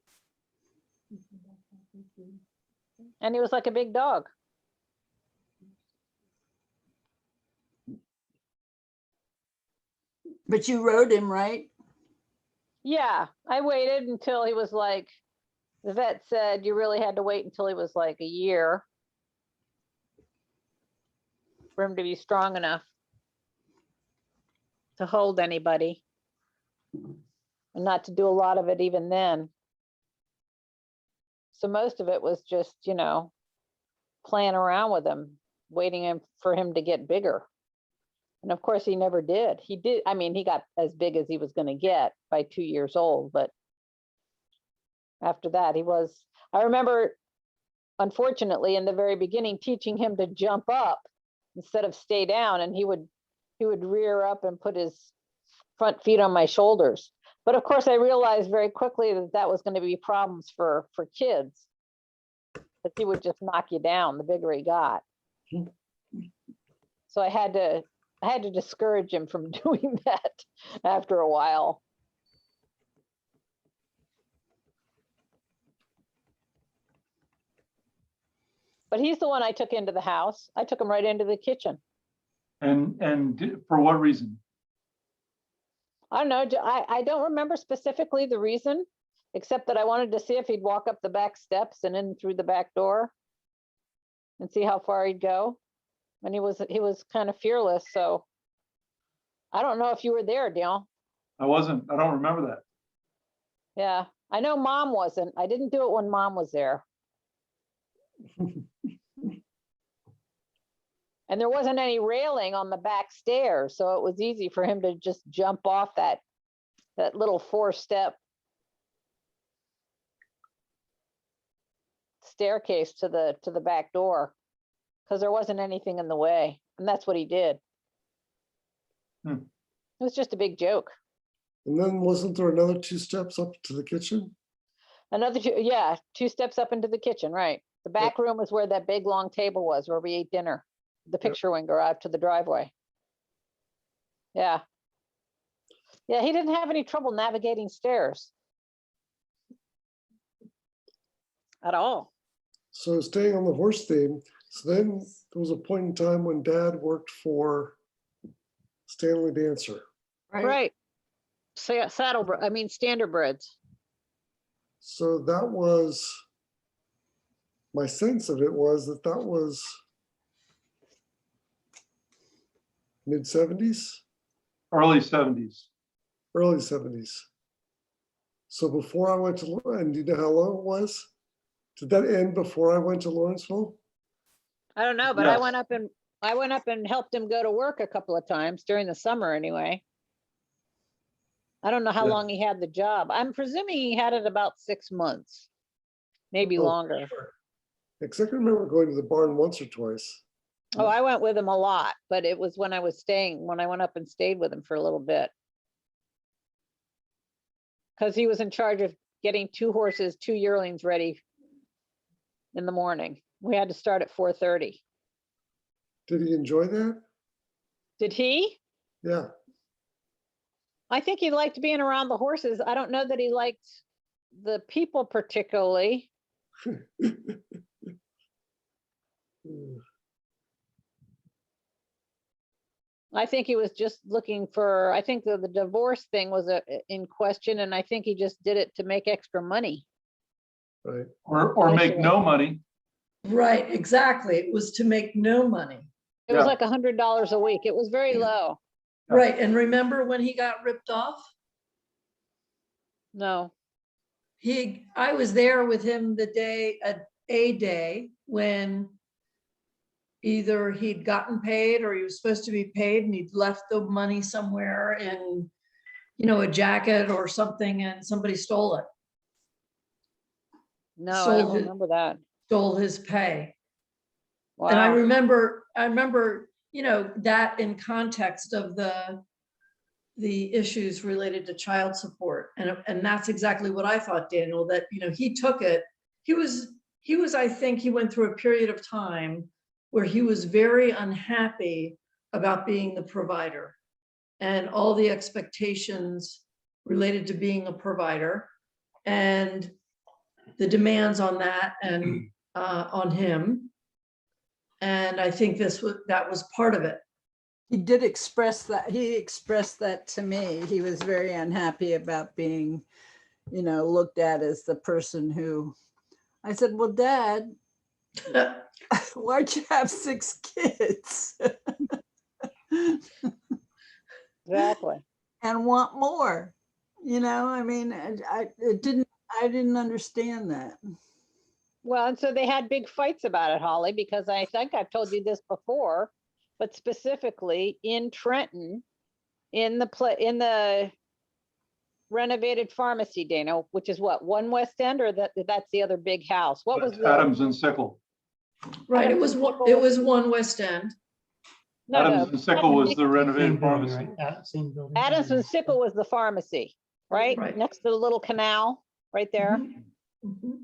and he was like a big dog. But you rode him, right? Yeah, I waited until he was like, the vet said you really had to wait until he was like a year for him to be strong enough to hold anybody, and not to do a lot of it even then. So most of it was just, you know, playing around with him, waiting for him to get bigger. And of course, he never did. He did. I mean, he got as big as he was going to get by 2 years old. But after that, he was, I remember, unfortunately, in the very beginning, teaching him to jump up instead of stay down. And he would rear up and put his front feet on my shoulders. But of course, I realized very quickly that that was going to be problems for kids. That he would just knock you down the bigger he got. So I had to discourage him from doing that after a while. But he's the one I took into the house. I took him right into the kitchen. For what reason? I don't know. I don't remember specifically the reason, except that I wanted to see if he'd walk up the back steps and in through the back door and see how far he'd go. And he was kind of fearless. So I don't know if you were there, Dale. I wasn't. I don't remember that. Yeah, I know Mom wasn't. I didn't do it when Mom was there. And there wasn't any railing on the back stairs, so it was easy for him to just jump off that little 4-step staircase to the back door, because there wasn't anything in the way, and that's what he did. It was just a big joke. And then wasn't there another 2 steps up to the kitchen? Another 2 steps up into the kitchen, right? The back room was where that big long table was, where we ate dinner. The picture window out to the driveway. Yeah. Yeah, he didn't have any trouble navigating stairs at all. So staying on the horse theme, so then there was a point in time when Dad worked for Stanley Dancer. Right. Standardbreds. So that was, my sense of it was that was mid-70s? Early 70s. Early 70s. So before I went to, and do you know how long it was? Did that end before I went to Lawrenceville? I don't know, but Yes. I went up and helped him go to work a couple of times during the summer anyway. I don't know how Yeah. long he had the job. I'm presuming he had it about 6 months, maybe Oh, longer. sure. Because I can remember going to the barn once or twice. Oh, I went with him a lot, but it was when I went up and stayed with him for a little bit. Because he was in charge of getting 2 horses, 2 yearlings ready in the morning. We had to start at 4:30. Did he enjoy that? Did he? Yeah. I think he liked being around the horses. I don't know that he liked the people particularly. I think he was just looking for, I think the divorce thing was in question, and I think he just did it to make extra money. Right. Or make no money. Right, exactly. It was to make no money. It was Yeah. like $100 a week. It was very low. Yeah. Right, and remember when he got ripped off? No. I was there with him the day, a day when either he'd gotten paid or he was supposed to be paid and he'd left the money somewhere in, a jacket or something, and somebody stole it, No, I Sold don't it. remember that. stole his pay. And I Wow. remember, that in context of the issues related to child support. And that's exactly what I thought, Daniel, that, he took it. He was, I think he went through a period of time where he was very unhappy about being the provider and all the expectations related to being a provider and the demands on that and on him. And I think that was part of it. He did express that. He expressed that to me. He was very unhappy about being, looked at as the person who, I said, well, Dad, why'd you have 6 kids? Exactly. And want more, I mean, I didn't understand that. Well, and so they had big fights about it, Holly, because I think I've told you this before, but specifically in Trenton, in the renovated pharmacy, Dana, which is what, One West End, or that's the other big house? What was the? Adams and Sickle. Right, it was One West End. No, Adams and Sickle was the Same renovated building, pharmacy. right? Same building. Adams and Sickle was the pharmacy, right? Right. Next to the little canal, right there. Mhm.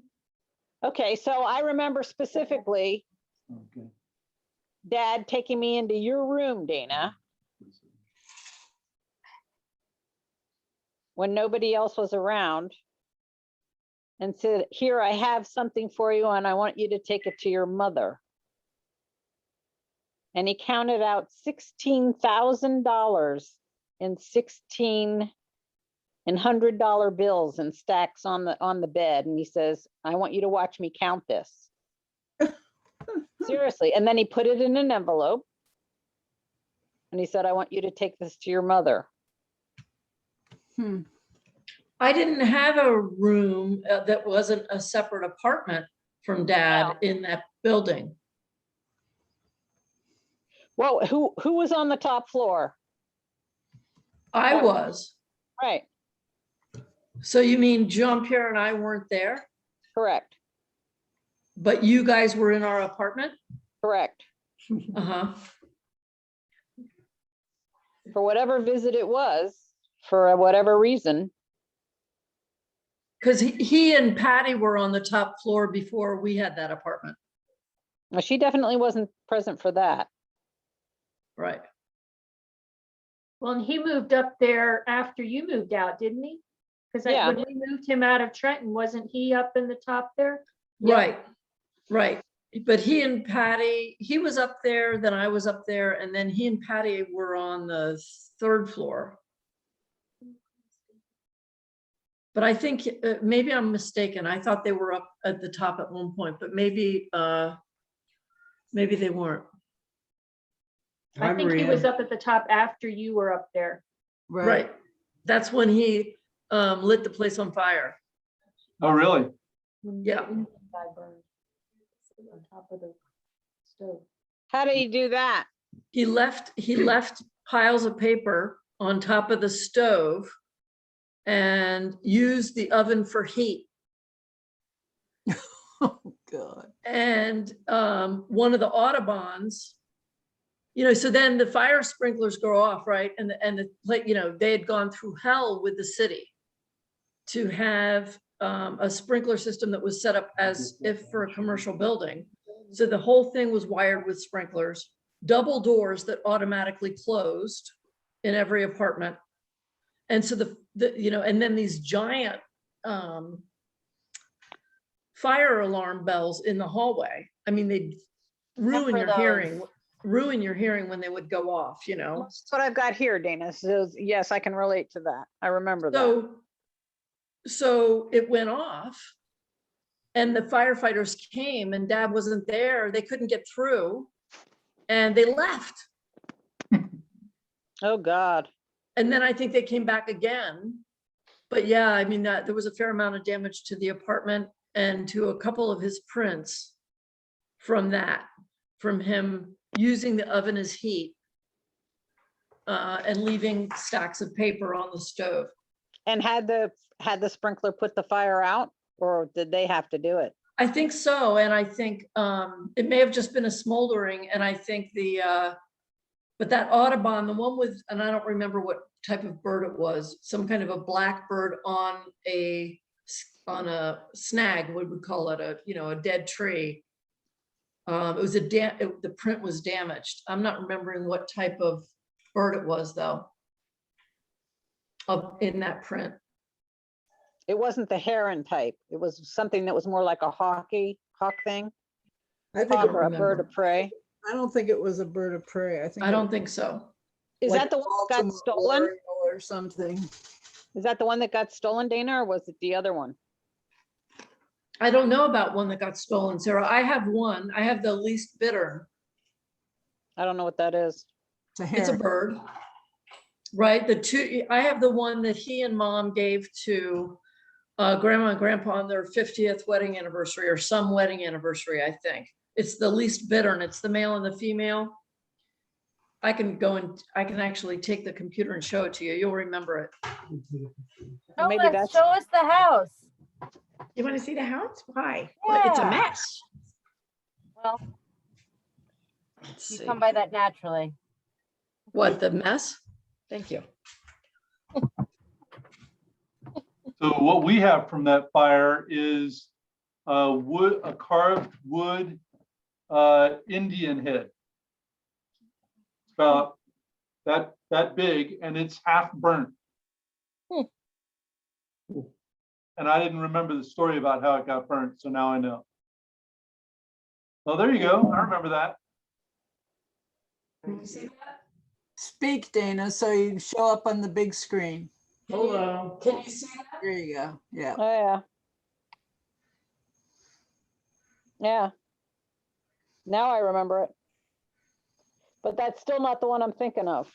Okay, so I remember specifically Okay. Dad taking me into your room, Dana, when nobody else was around, and said, here, I have something for you and I want you to take it to your mother. And he counted out $16,000 in $100 bills and stacks on the bed. And he says, I want you to watch me count this. Seriously. And then he put it in an envelope. And he said, I want you to take this to your mother. I didn't have a room that wasn't a separate apartment from Dad in that building. Well, who was on the top floor? I was. Right, So you mean Jean-Pierre and I weren't there, correct, but you guys were in our apartment? correct. Uh-huh. For whatever visit it was, for whatever reason. Because he and Patty were on the top floor before we had that apartment. Well, she definitely wasn't present for that. Right. Well, and he moved up there after you moved out, didn't he? Because Yeah. when we moved him out of Trenton, wasn't he up in the top there? Right. Right. But he and Patty, he was up there, then I was up there, and then he and Patty were on the 3rd floor. But I think maybe I'm mistaken. I thought they were up at the top at one point, but maybe they weren't. I think he was up at the top after you were up there. Right. That's when he lit the place on fire. Oh, really? When Yeah. the Indian guy burned on top of the stove. How did he do that? He left piles of paper on top of the stove and used the oven for heat. Oh, God. And one of the Audubons, so then the fire sprinklers go off, right? And they had gone through hell with the city to have a sprinkler system that was set up as if for a commercial building. So the whole thing was wired with sprinklers, double doors that automatically closed in every apartment. And so and then these giant fire alarm bells in the hallway. I mean, they'd ruin Remember your hearing when they would go off, That's what I've got here, Dana. So yes, I can relate to that. I remember that. So it went off and the firefighters came and Dad wasn't there. They couldn't get through and they left. Oh, God. And then I think they came back again. But yeah, I mean, there was a fair amount of damage to the apartment and to a couple of his prints from him using the oven as heat and leaving stacks of paper on the stove. And had the sprinkler put the fire out, or did they have to do it? I think so. And I think it may have just been a smoldering. And I think but that Audubon, the one with, and I don't remember what type of bird it was, some kind of a black bird on a snag, what we call it, a dead tree. It was the print was damaged. I'm not remembering what type of bird it was though. In that print. It wasn't the heron type. It was something that was more like a hawk thing. I think, Hawk or a bird of prey. I don't think it was a bird of prey. I think. I don't think so. Is Like that the one that got Baltimore stolen? Oriole or something. Is that the one that got stolen, Dana, or was it the other one? I don't know about one that got stolen, Sarah. I have one. I have the least bitter. I don't know what that is. It's a It's a heron. bird. Right, I have the one that he and mom gave to grandma and grandpa on their 50th wedding anniversary or some wedding anniversary, I think. It's the least bitter and it's the male and the female. I can actually take the computer and show it to you. You'll remember it. No, maybe let's that's- show us the house. You want to see the house? Why? It's a mess. Well, you come by that naturally. What, the mess? Thank you. So what we have from that fire is a carved wood Indian head. It's about that big and it's half burnt. And I didn't remember the story about how it got burnt, so now I know. Well, there you go. I remember that. Can you see that? Speak, Dana, so you show up on the big screen. Hello. Can you see that? There you go. Yeah. Oh, yeah. Yeah. Now I remember it. But that's still not the one I'm thinking of.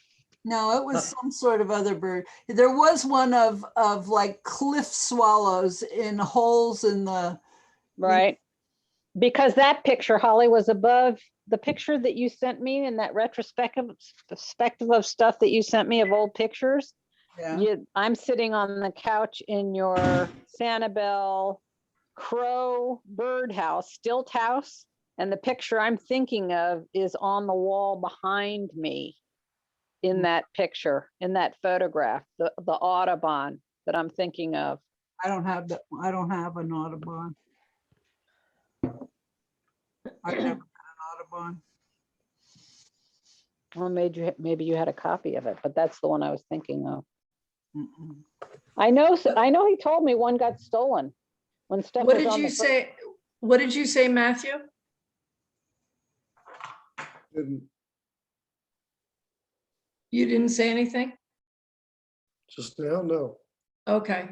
No, it was some sort of other bird. There was one of like cliff swallows in holes in the, Right. Because that picture, Holly, was above the picture that you sent me in that retrospective of stuff that you sent me of old pictures. yeah. I'm sitting on the couch in your Sanibel crow birdhouse, stilt house. And the picture I'm thinking of is on the wall behind me in that picture, in that photograph, the Audubon that I'm thinking of. I don't have an Audubon. I've never had an Audubon. Well, maybe you had a copy of it, but that's the one I was thinking of. Mm-mm. I know he told me one got stolen when Steph What was did on you the say? What did you say, Matthew? Didn't, You didn't say anything? just now, no. Okay.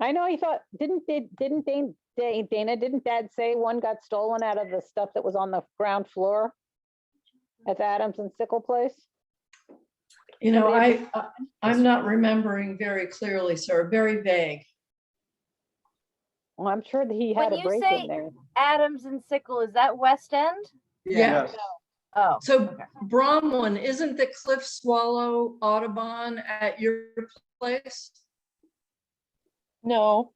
I know he thought, didn't Dana, didn't Dad say one got stolen out of the stuff that was on the ground floor at the Adams and Sickle place? You know, Somebody I'm not remembering very clearly, sir, very vague. Well, I'm sure that he had When a you break say- in there. Adams and Sickle, is that West End? Yeah. Yes. Oh, So okay. Bronwyn, isn't the Cliff Swallow Audubon at your place? No,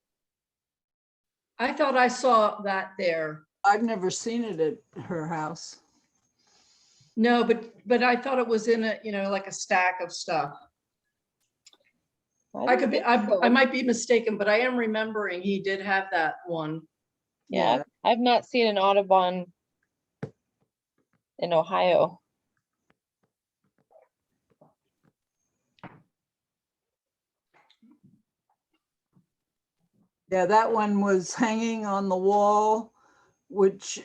I thought I saw that there. I've never seen it at her house. No, but I thought it was in a, you know, like a stack of stuff. I don't could be, think so. I might be mistaken, but I am remembering he did have that one. Yeah, I've not seen an Audubon in Ohio. Yeah, that one was hanging on the wall, which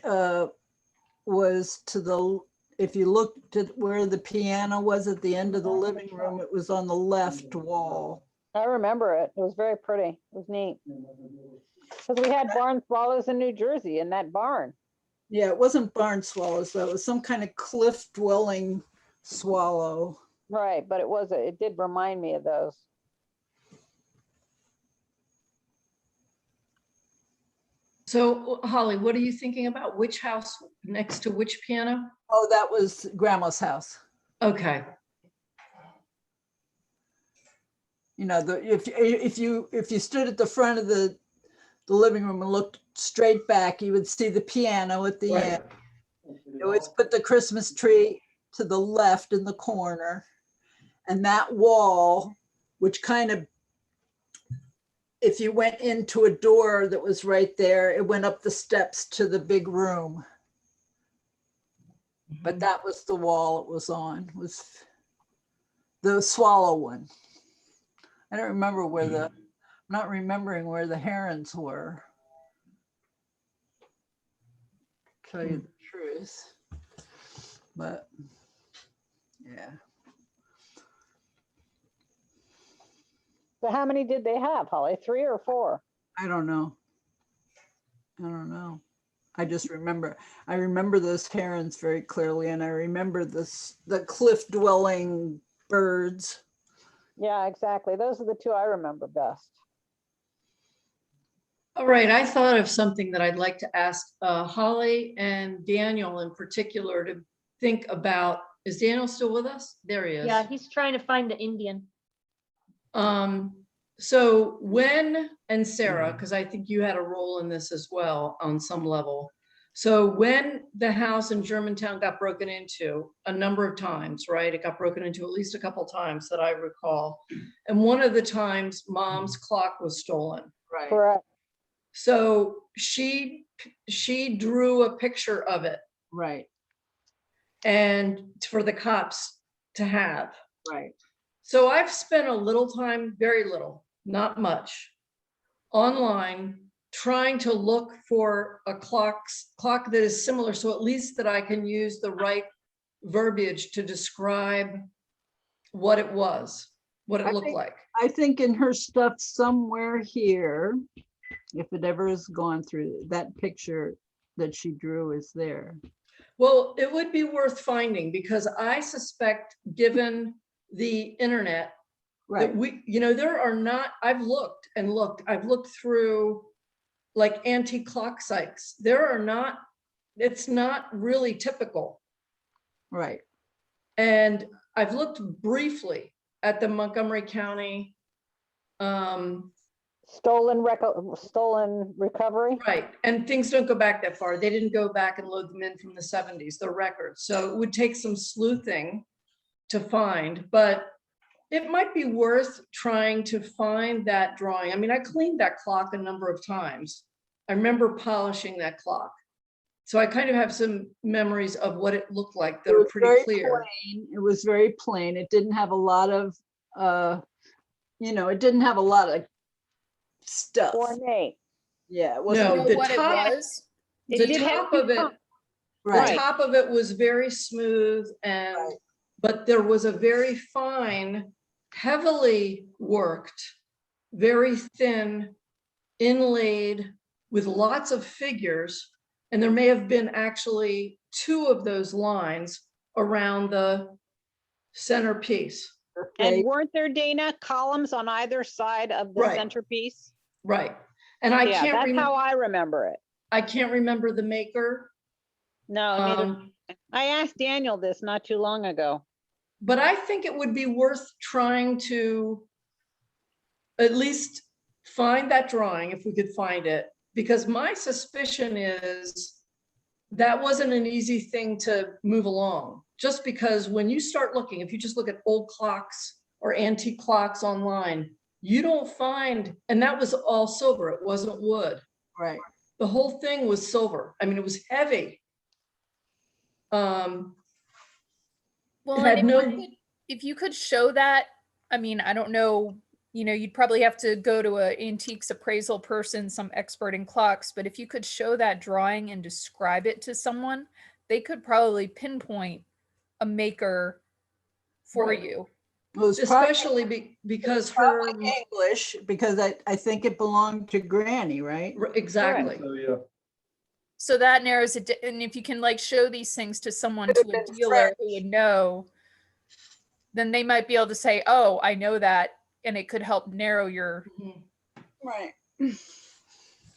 was to the, if you looked at where the piano was at the end of the living room, it was on the left wall. I remember it. It was very pretty. It was neat. Because we had barn swallows in New Jersey in that barn. Yeah, it wasn't barn swallows, though. It was some kind of cliff dwelling swallow. Right, but it did remind me of those. So Holly, what are you thinking about? Which house next to which piano? Oh, that was Grandma's house. Okay. You know, if you stood at the front of the living room and looked straight back, you would see the piano at the Right. end. You always put the Christmas tree to the left in the corner. And that wall, which kind of if you went into a door that was right there, it went up the steps to the big room. But that was the wall it was on, was the Swallow one. I don't remember where I'm not remembering where the herons were. Tell you the truth. But yeah, So how many did they have, Holly? 3 or 4? I don't know. I don't know. I just remember, I remember those herons very clearly, and I remember the cliff dwelling birds. Yeah, exactly. Those are the 2 I remember best. All right, I thought of something that I'd like to ask Holly and Daniel in particular to think about. Is Daniel still with us? There he is. Yeah, he's trying to find the Indian. So when, and Sarah, because I think you had a role in this as well on some level. So when the house in Germantown got broken into a number of times, right? It got broken into at least a couple times that I recall. And one of the times Mom's clock was stolen. Right. Correct. So she drew a picture of it Right. and for the cops to have. Right. So I've spent a little time, very little, not much, online trying to look for a clock that is similar, so at least that I can use the right verbiage to describe what it was, what it looked like. I think in her stuff somewhere here, if it ever has gone through, that picture that she drew is there. Well, it would be worth finding because I suspect, given the internet, that Right. there are not, I've looked, I've looked through like antique clock sites. There are not, it's not really typical. Right. And I've looked briefly at the Montgomery County, Stolen recovery. right, and things don't go back that far. They didn't go back and load them in from the 70s, the records. So it would take some sleuthing to find, but it might be worth trying to find that drawing. I mean, I cleaned that clock a number of times. I remember polishing that clock. So I kind of have some memories of what it looked like that It are was pretty very clear. plain. It was very plain. It didn't have a lot of, it didn't have a lot of stuff. Ornate. Yeah, it No, wasn't. the What it top, was? It the did have top of it, the Right. top of it was very smooth and, Right. but there was a very fine, heavily worked, very thin, inlaid with lots of figures. And there may have been actually 2 of those lines around the centerpiece. And weren't there, Dana, columns on either side of the Right. centerpiece? Right. And I Yeah, can't that's remember, how I remember it. I can't remember the maker. No, neither. Um, I asked Daniel this not too long ago. But I think it would be worth trying to at least find that drawing if we could find it, because my suspicion is that wasn't an easy thing to move along. Just because when you start looking, if you just look at old clocks or antique clocks online, you don't find, and that was all silver, it wasn't wood. Right. The whole thing was silver. I mean, it was heavy. Well, had and no- if you could show that, I mean, I don't know, you'd probably have to go to a antiques appraisal person, some expert in clocks, but if you could show that drawing and describe it to someone, they could probably pinpoint a maker for Right. you. It was probably Especially because her, English, because I think it belonged to Granny, right? exactly. So, yeah. So that narrows it. And if you can like show these things to someone, to a been dealer who would know, then they might be able to say, oh, I know that. And it could help narrow your. Right.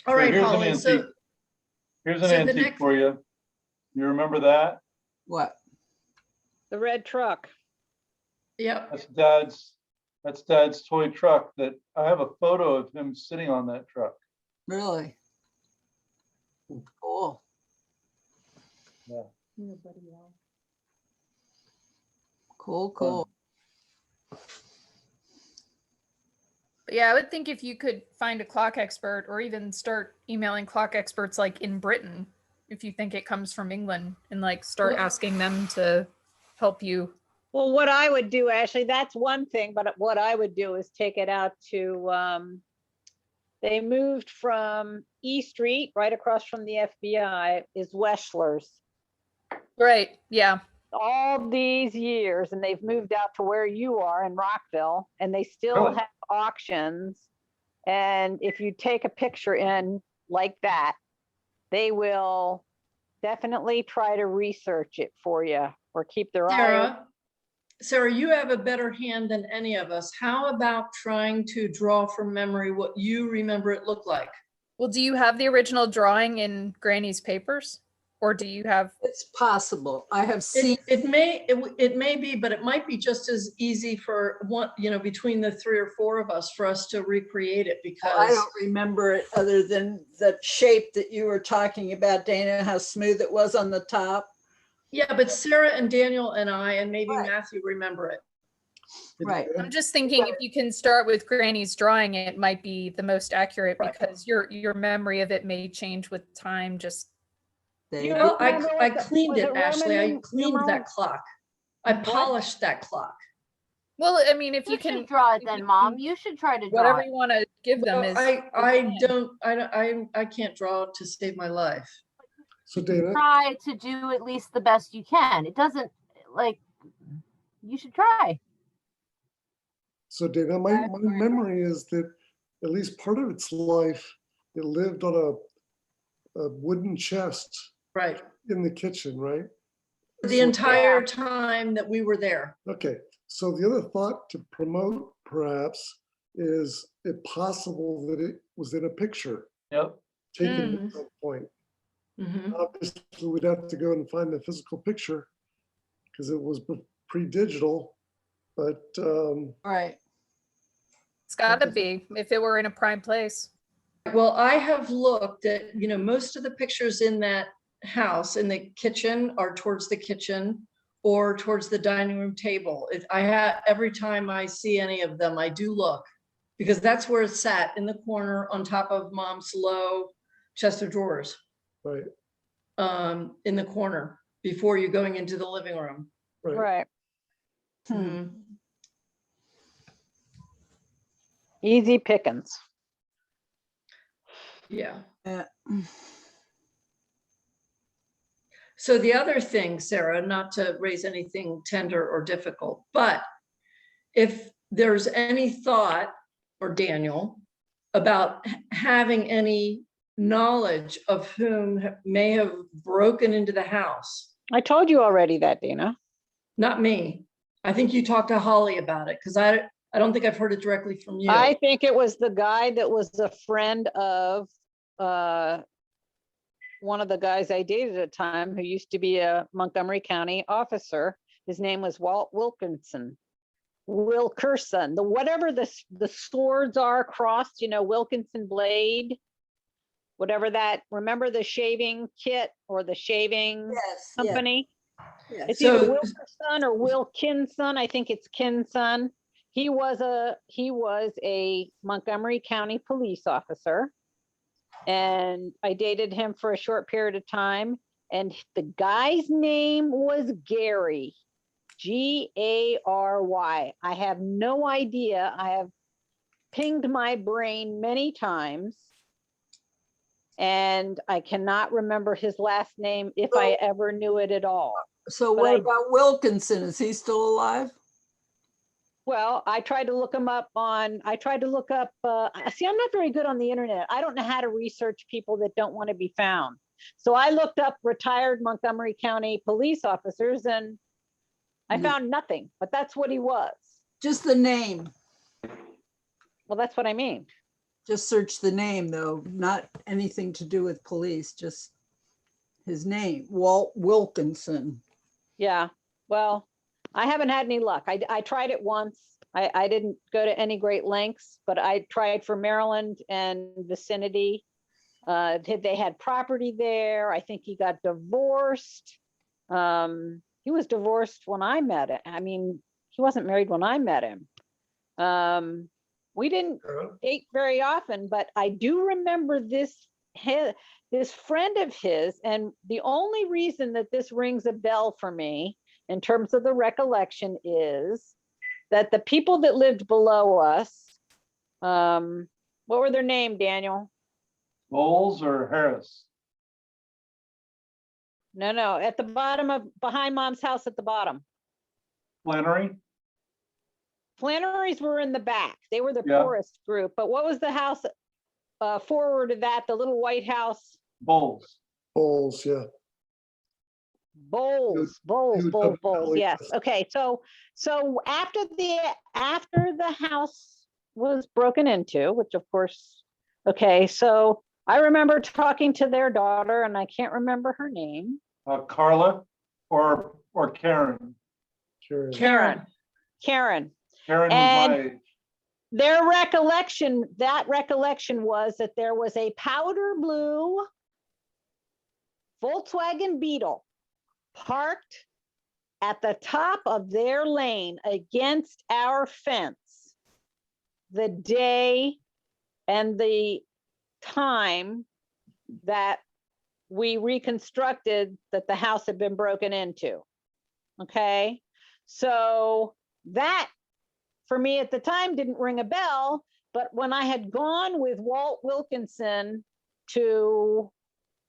All right, here's an Holly, so antique. Here's an so the antique next- for you. You remember that? What? The red truck. yeah, That's Dad's toy truck that I have a photo of him sitting on that truck. Really? Cool. Cool, cool. But Yeah, I would think if you could find a clock expert or even start emailing clock experts like in Britain, if you think it comes from England, and like start Well- asking them to help you. Well, what I would do, Ashley, that's one thing, but what I would do is take it out to, they moved from E Street, right across from the FBI, is Weschler's. Right. Yeah. All these years, and they've moved out to where you are in Rockville, and they still Really? have auctions. And if you take a picture in like that, they will definitely try to research it for you or keep their eye. Sarah, you have a better hand than any of us. How about trying to draw from memory what you remember it looked like? Well, do you have the original drawing in Granny's papers? Or do you have, It's possible. I have seen, It may be, but it might be just as easy for one, between the 3 or 4 of us for us to recreate it I because don't remember it other than the shape that you were talking about, Dana, how smooth it was on the top. yeah, but Sarah and Daniel and I, and maybe Right. Matthew remember it. Right. I'm just thinking if you can start with Granny's drawing, it might be the most accurate Right. because your memory of it may change with time. Just They You do. know, I remember I what the- cleaned was it, it Ashley. I Roman cleaned that numerals? clock. I What? polished that clock. well, I mean, if You you can should draw it if then, you Mom. can- You should try to draw whatever it. you want to give them Well, is. I can't draw to save my life. So Dana, Try to do at least the best you can. It doesn't like you should try. so Dana, my memory is that at least part of its life, it lived on a wooden chest Right. in the kitchen, right? The entire time that we were there. Okay, so the other thought to promote perhaps is it possible that it was in a picture Yep. taken Mhm. at some point? Mhm. Obviously, we'd have to go and find the physical picture because it was pre-digital, but Right. It's got to be if it were in a prime place. Well, I have looked at, most of the pictures in that house in the kitchen are towards the kitchen or towards the dining room table. Every time I see any of them, I do look because that's where it sat in the corner on top of Mom's low chest of drawers, right, in the corner before you're going into the living room. right. Right, Mhm. easy pickings. Yeah. Yeah. So the other thing, Sarah, not to raise anything tender or difficult, but if there's any thought, or Daniel, about having any knowledge of whom may have broken into the house, I told you already that, Dana. not me. I think you talked to Holly about it because I don't think I've heard it directly from you. I think it was the guy that was a friend of one of the guys I dated at the time who used to be a Montgomery County officer. His name was Walt Wilkinson. Whatever the swords are crossed, Wilkinson blade, whatever that, remember the shaving kit or the shaving Yes. Yeah. company? Yes. It's either So- Wilkerson or Wilkinson. I think it's Kinson. He was a Montgomery County police officer. And I dated him for a short period of time. And the guy's name was Gary, Gary. I have no idea. I have pinged my brain many times. And I cannot remember his last name if I ever knew it at all. So But what I- about Wilkinson? Is he still alive? Well, I tried to look him up see, I'm not very good on the internet. I don't know how to research people that don't want to be found. So I looked up retired Montgomery County police officers and I No. found nothing, but that's what he was. Just the name. Well, that's what I mean. Just search the name though, not anything to do with police, just his name, Walt Wilkinson. Yeah, well, I haven't had any luck. I tried it once. I didn't go to any great lengths, but I tried for Maryland and vicinity. They had property there. I think he got divorced. He was divorced when I met him. I mean, he wasn't married when I met him. We didn't Sarah? date very often, but I do remember this this friend of his, and the only reason that this rings a bell for me in terms of the recollection is that the people that lived below us, what were their name, Daniel? Bowles or Harris? No, at the bottom of, behind Mom's house at the bottom. Flannery? Flannery's were in the back. They were the Yeah. poorest group, but what was the house forward of that, the little white house? Bowles. Bowles, yeah. Bowles, yes. Okay, so after the house was broken into, which of course, okay, so I remember talking to their daughter, and I can't remember her name. Carla or Karen? Karen. Karen, Karen. Karen was And- my age. Their recollection was that there was a powder blue Volkswagen Beetle parked at the top of their lane against our fence the day and the time that we reconstructed that the house had been broken into. Okay, so that for me at the time didn't ring a bell, but when I had gone with Walt Wilkinson to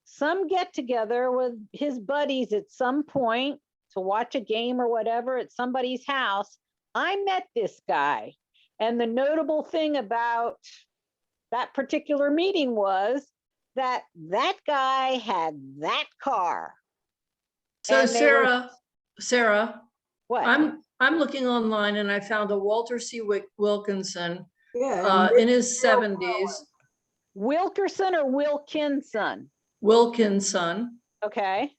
some get together with his buddies at some point to watch a game or whatever at somebody's house, I met this guy. And the notable thing about that particular meeting was that that guy had that car. so And they were- Sarah, What? I'm looking online and I found a Walter C. Wilkinson Yeah. in his 70s, Wilkerson or Wilkinson? Wilkinson, Okay.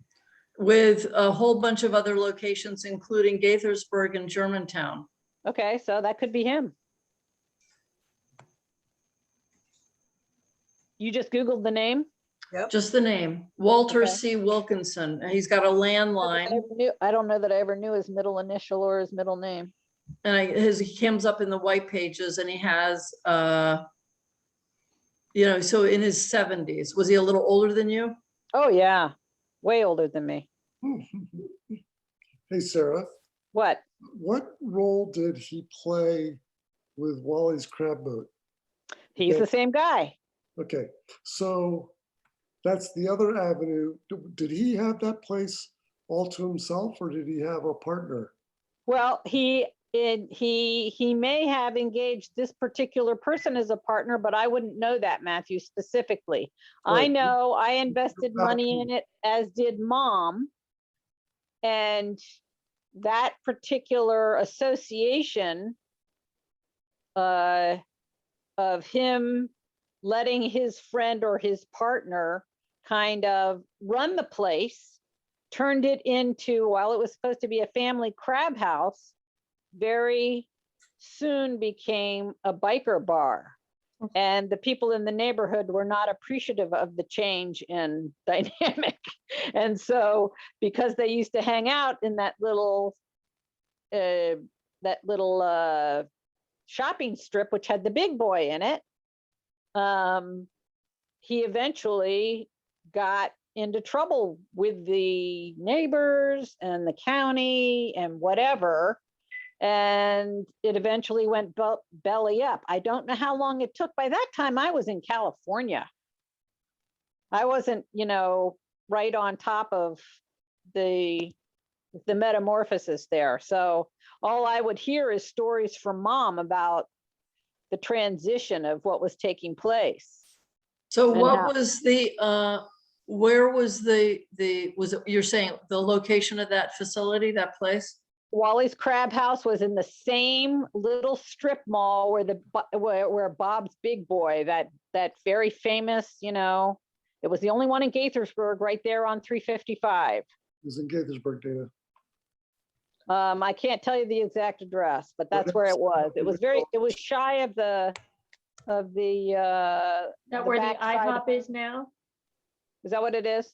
with a whole bunch of other locations, including Gaithersburg and Germantown. Okay, so that could be him. You just Googled the name? Just the name, Walter Okay. C. Wilkinson, and he's got a landline, I don't know that I ever knew his middle initial or his middle name. and he comes up in the white pages, and he has, so in his 70s. Was he a little older than you? Oh, yeah, way older than me. Hey, Sarah, What? what role did he play with Wally's Crab Boat? He's Yeah. the same guy. Okay, so that's the other avenue. Did he have that place all to himself, or did he have a partner? Well, he may have engaged this particular person as a partner, but I wouldn't know that, Matthew, specifically. I Right. know I invested money in it, as did Mom. And that particular association of him letting his friend or his partner kind of run the place, turned it into, while it was supposed to be a family crab house, very soon became a biker bar. And the people in the neighborhood were not appreciative of the change in dynamic. And so, because they used to hang out in that little shopping strip, which had the big boy in it, he eventually got into trouble with the neighbors and the county and whatever. And it eventually went belly up. I don't know how long it took. By that time, I was in California. I wasn't, right on top of the metamorphosis there. So all I would hear is stories from Mom about the transition of what was taking place. So And what how- was where was you're saying the location of that facility, that place? Wally's Crab House was in the same little strip mall where Bob's Big Boy, that very famous, it was the only one in Gaithersburg, right there on 355. He was in Gaithersburg, Dana. I can't tell you the exact address, but that's where it was. It was shy of the That the where the backside of- IHOP is now? is that what it is?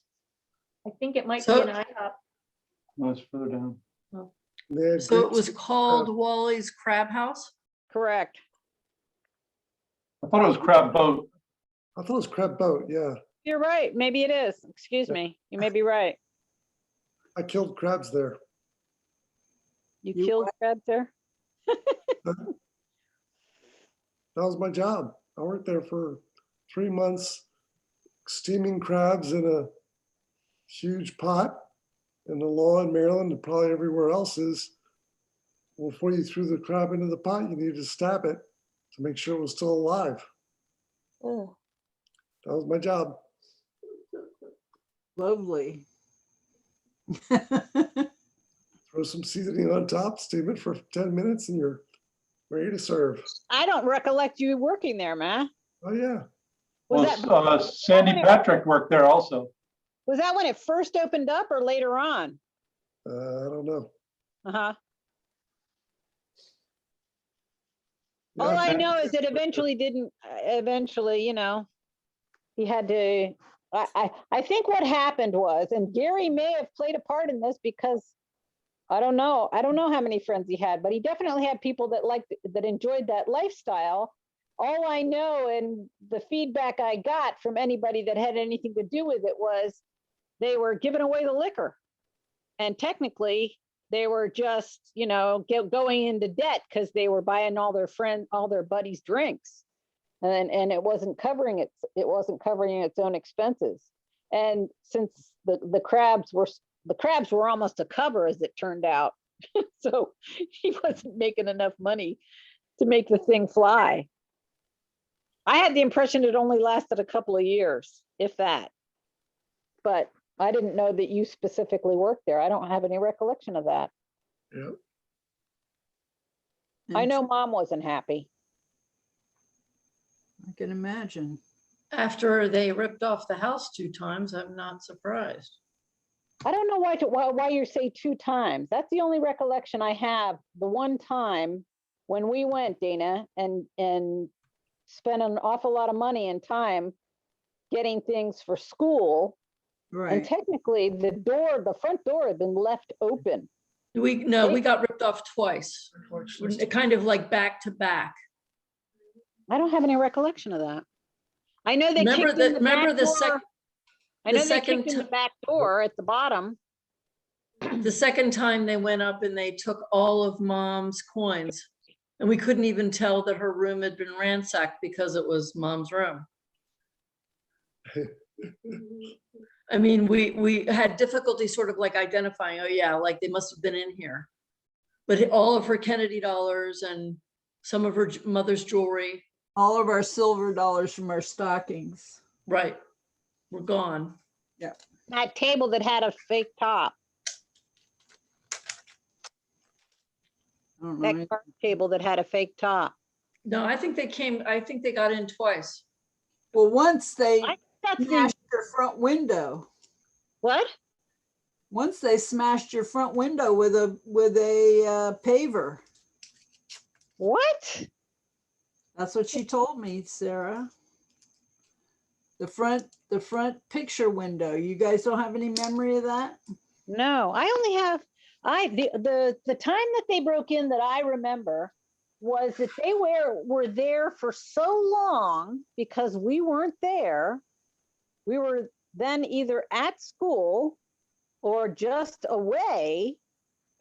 I think it might be So- an IHOP. No, it's further down. They had So it great was steak- called Wally's Crab House? Correct. I thought it was crab boat. I thought it was crab boat, yeah. You're right. Maybe it is. Excuse me. You may be right. I killed crabs there. You You killed crabs there? That was my job. I worked there for 3 months, steaming crabs in a huge pot. And the law in Maryland and probably everywhere else is, before you threw the crab into the pot, you needed to stab it to make sure it was still alive. Oh, That was my job. Lovely. Throw some seasoning on top, steam it for 10 minutes, and you're ready to serve. I don't recollect you working there, Ma. Oh, yeah. Was Well, that, Sandy Patrick worked there also. was that when it first opened up or later on? I don't know. Uh-huh. Yeah, All I Okay. know is it eventually, he had to, I think what happened was, and Gary may have played a part in this because I don't know how many friends he had, but he definitely had people that enjoyed that lifestyle. All I know, and the feedback I got from anybody that had anything to do with it, was they were giving away the liquor. And technically they were just, going into debt because they were buying all their buddies' drinks. And it wasn't covering its own expenses. And since the crabs were almost a cover, as it turned out. So he wasn't making enough money to make the thing fly. I had the impression it only lasted a couple of years, if that. But I didn't know that you specifically worked there. I don't have any recollection of that. Yeah. I know Mom wasn't happy. I can imagine. After they ripped off the house 2 times, I'm not surprised. I don't know why you say 2 times. That's the only recollection I have. The one time when we went, Dana, and spent an awful lot of money and time getting things for school. And Right. technically the front door had been left open. We got ripped off twice, kind of like back to back. I don't have any recollection of that. I know they Remember kicked in the- the back remember the door. sec- I the know they second kicked in the ti- back door at the bottom. The second time they went up and they took all of Mom's coins. And we couldn't even tell that her room had been ransacked because it was Mom's room. I mean, we had difficulty sort of like identifying, oh yeah, like they must have been in here. But all of her Kennedy dollars and some of her mother's jewelry, All of our silver dollars from our stockings. right, were gone. That table that had a fake top, I don't know. that card table that had a fake top. No, I think they got in twice. Well, once they That's the, smashed your front window. what? Once they smashed your front window with a paver. What? That's what she told me, Sarah. The front picture window. You guys don't have any memory of that? No, I only have, the time that they broke in that I remember was that they were there for so long because we weren't there. We were then either at school or just away,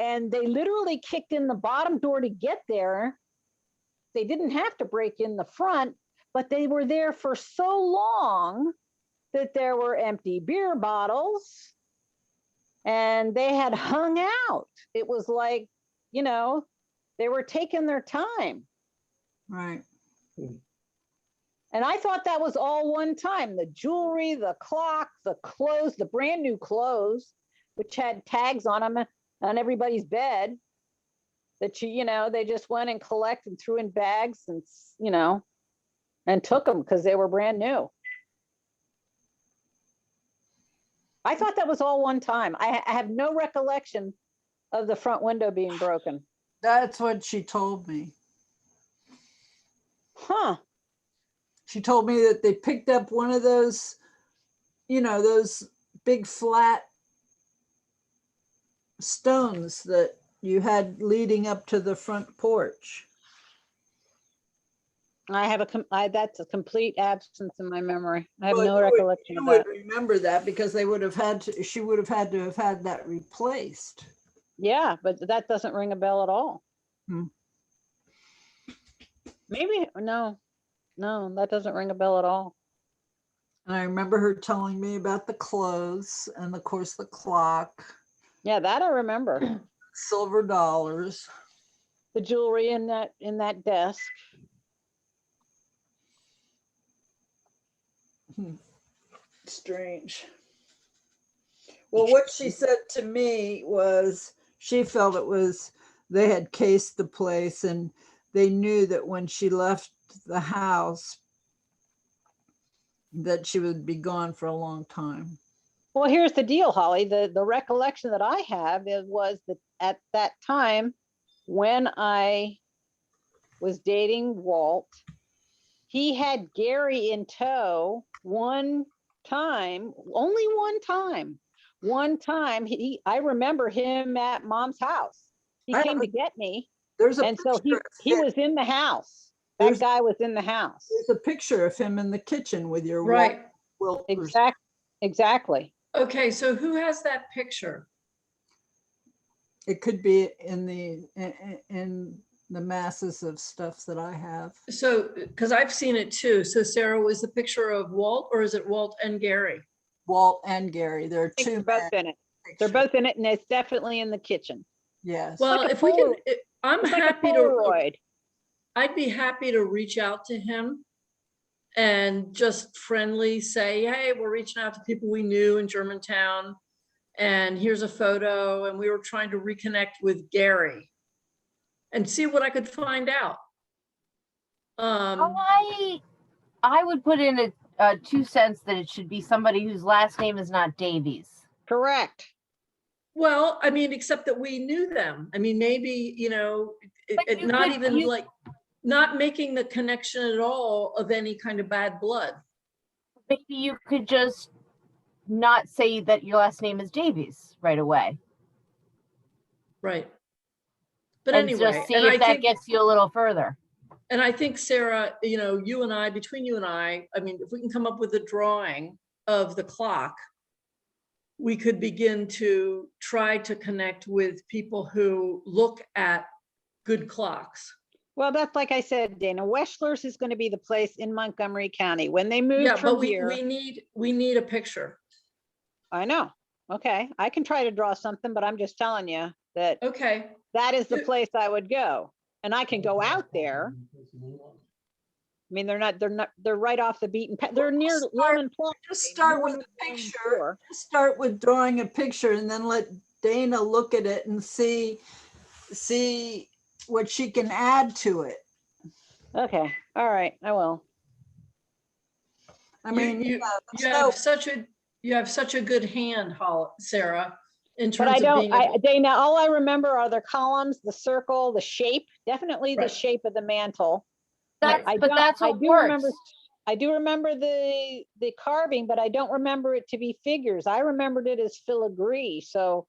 and they literally kicked in the bottom door to get there. They didn't have to break in the front, but they were there for so long that there were empty beer bottles and they had hung out. It was like, they were taking their time. Right. And I thought that was all one time. The jewelry, the clock, the clothes, the brand new clothes, which had tags on them on everybody's bed, that they just went and collected and threw in bags and, and took them because they were brand new. I thought that was all one time. I have no recollection of the front window being broken. That's what she told me. Huh. She told me that they picked up one of those, those big flat stones that you had leading up to the front porch. I have that's a complete absence in my memory. I have Well, no you would- recollection of You would that. remember that because they would have she would have had to have had that replaced. Yeah, but that doesn't ring a bell at all. Hmm. Maybe, no, that doesn't ring a bell at all. And I remember her telling me about the clothes and of course the clock, Yeah, that I remember. silver dollars. The jewelry in that desk. Strange. Well, what she said to me was she felt they had cased the place and they knew that when she left the house that she would be gone for a long time. Well, here's the deal, Holly. The recollection that I have was that at that time, when I was dating Walt, he had Gary in tow one time, only one time. One time, I remember him at Mom's house. He I came to have get me, There's a and so picture of he him- was in the house. There's- That guy was in the house. There's a picture of him in the kitchen with your Right. Wilt. Exactly. Okay, so who has that picture? It could be in the masses of stuff that I have. So, because I've seen it too. So Sarah, was the picture of Walt or is it Walt and Gary? Walt and Gary, there are I think two. they're both in it. They're pictures. both in it, and it's definitely in the kitchen. Yes. Well, like a if we can, Polaroid. I'm It's like a happy to, Polaroid. I'd be happy to reach out to him and just friendly say, hey, we're reaching out to people we knew in Germantown. And here's a photo. And we were trying to reconnect with Gary and see what I could find out. I would put in a 2 cents that it should be somebody whose last name is not Davies. Correct. Well, I mean, except that we knew them. I mean, maybe, But you not could- even you- like, not making the connection at all of any kind of bad blood. Maybe you could just not say that your last name is Davies right away. Right. But And anyway, just see and if I that think, gets you a little further. and I think Sarah, you and I, between you and I mean, if we can come up with a drawing of the clock, we could begin to try to connect with people who look at good clocks. Well, that's like I said, Dana, Westlers is going to be the place in Montgomery County. When they moved Yeah, but from we here, need a picture. I know. Okay, I can try to draw something, but I'm just telling you that Okay, that is the Yeah. place I would go. And I can go out there. I mean, they're right off the beaten path. They're near Lemon Park. Just start with a picture. Just start with drawing a picture and then let Dana look at it and see what she can add to it. Okay, all right, I will. I mean, you so- have such a good hand, Sarah, in But I terms of don't, being able. Dana, all I remember are the columns, the circle, the shape, definitely the Right. shape of the mantle. That's, I but don't- that's I what do works. remember I do remember the carving, but I don't remember it to be figures. I remembered it as filigree, so.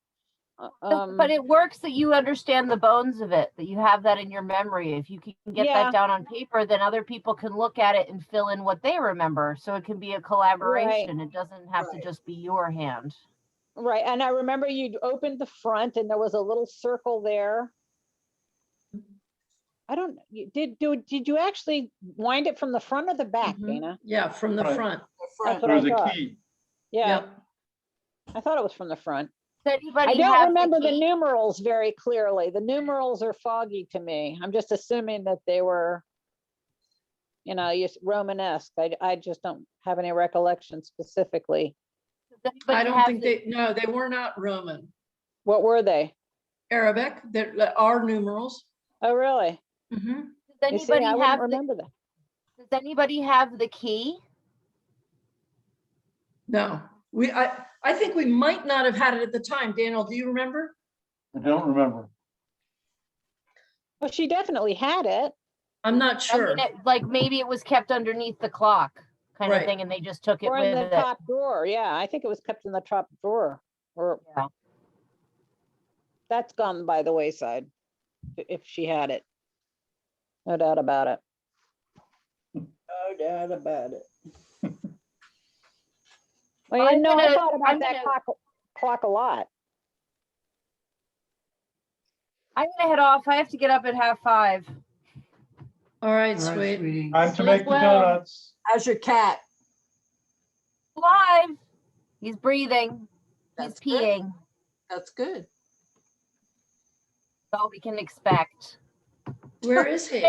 But it works that you understand the bones of it, that you have that in your memory. If you can get Yeah. that down on paper, then other people can look at it and fill in what they remember. So it can be a collaboration. It doesn't have to Right. just be your hand. Right, and I remember you opened the front and there was a little circle there. I don't, did you actually wind it from the front or the back, Mhm. Dana? Yeah, from the Right. front. That's what There I was a thought. key. Yeah, Yep. I thought it was from the front. Does I anybody don't have remember the key? numerals very clearly. The numerals are foggy to me. I'm just assuming that they were, Romanesque. I just don't have any recollection specifically. Does anybody I don't have think the- no, they were not Roman. What were they? Arabic, there are numerals. Oh, really? Mhm. Does You see, anybody I wouldn't have the, remember that. does anybody have the key? No, I think we might not have had it at the time. Daniel, do you remember? I don't remember. Well, she definitely had it. I'm not I sure. mean, like maybe it was kept underneath the clock kind of Right. thing and they just took it Or in with the it. top drawer. Yeah, I think it was kept in the top drawer. Or Yeah. that's gone by the wayside, if she had it. No doubt about it. No doubt about it. Well, you I'm know, I gonna- thought about I'm that gonna- clock a lot. I'm gonna head off. I have to get up at 5:30. All right, All right, sweet. sweetie. Time to Sleep make the well. donuts. How's your cat? Alive. He's breathing. He's That's good. peeing. That's good. All we can expect. Where is he?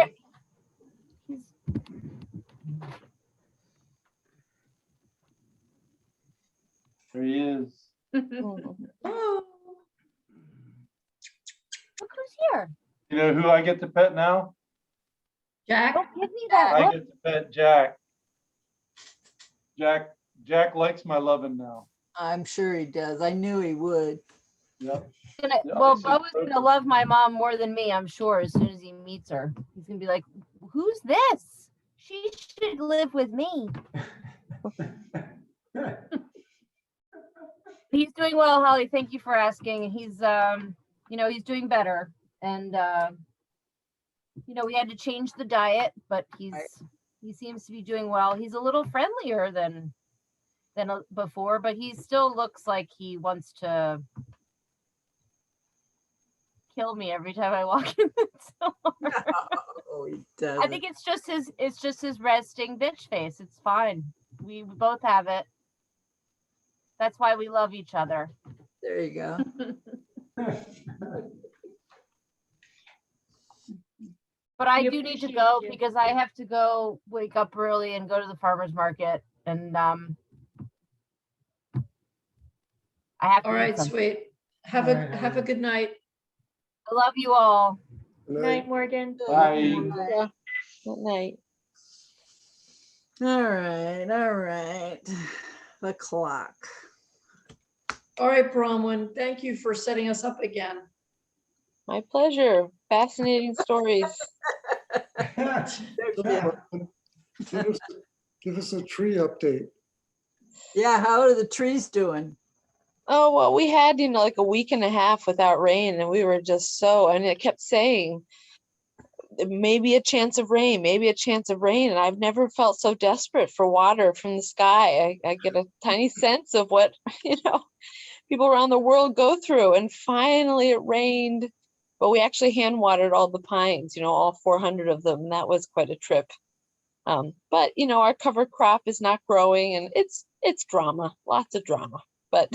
There he is. Mhm. Oh, Look who's here. You know who I get to pet now? Jack? Don't give me that I look. get to pet Jack. Jack likes my loving now. I'm sure he does. I knew he would. Yep. Gonna- Yeah, well, I see. Bo is gonna love my mom more than me, I'm sure, as soon as he meets her. He's gonna be like, who's this? She should live with me. He's doing well, Holly. Thank you for asking. He's he's doing better. And we had to change the diet, but he seems to be doing well. He's a little friendlier than before, but he still looks like he wants to kill me every time I walk in the door. Oh, he does. I think it's just his resting bitch face. It's fine. We both have it. That's why we love each other. There you go. But I We do need to appreciate go you. because I have to go wake up early and go to the farmer's market. And I have to All eat right, something. sweet. Have All right, a honey. good night. I love you all. Good Good night. night, Morgan. Bye. Yeah. Good night. All right, all right. The clock. All right, Bronwyn, thank you for setting us up again. My pleasure. Fascinating stories. Give us a tree update. Yeah, how are the trees doing? Oh, well, we had, like a week and a half without rain, and we were just and it kept saying, maybe a chance of rain, maybe a chance of rain. And I've never felt so desperate for water from the sky. I get a tiny sense of what, people around the world go through. And finally it rained, but we actually hand watered all the pines, all 400 of them. And that was quite a trip. But our cover crop is not growing, and it's drama, lots of drama. But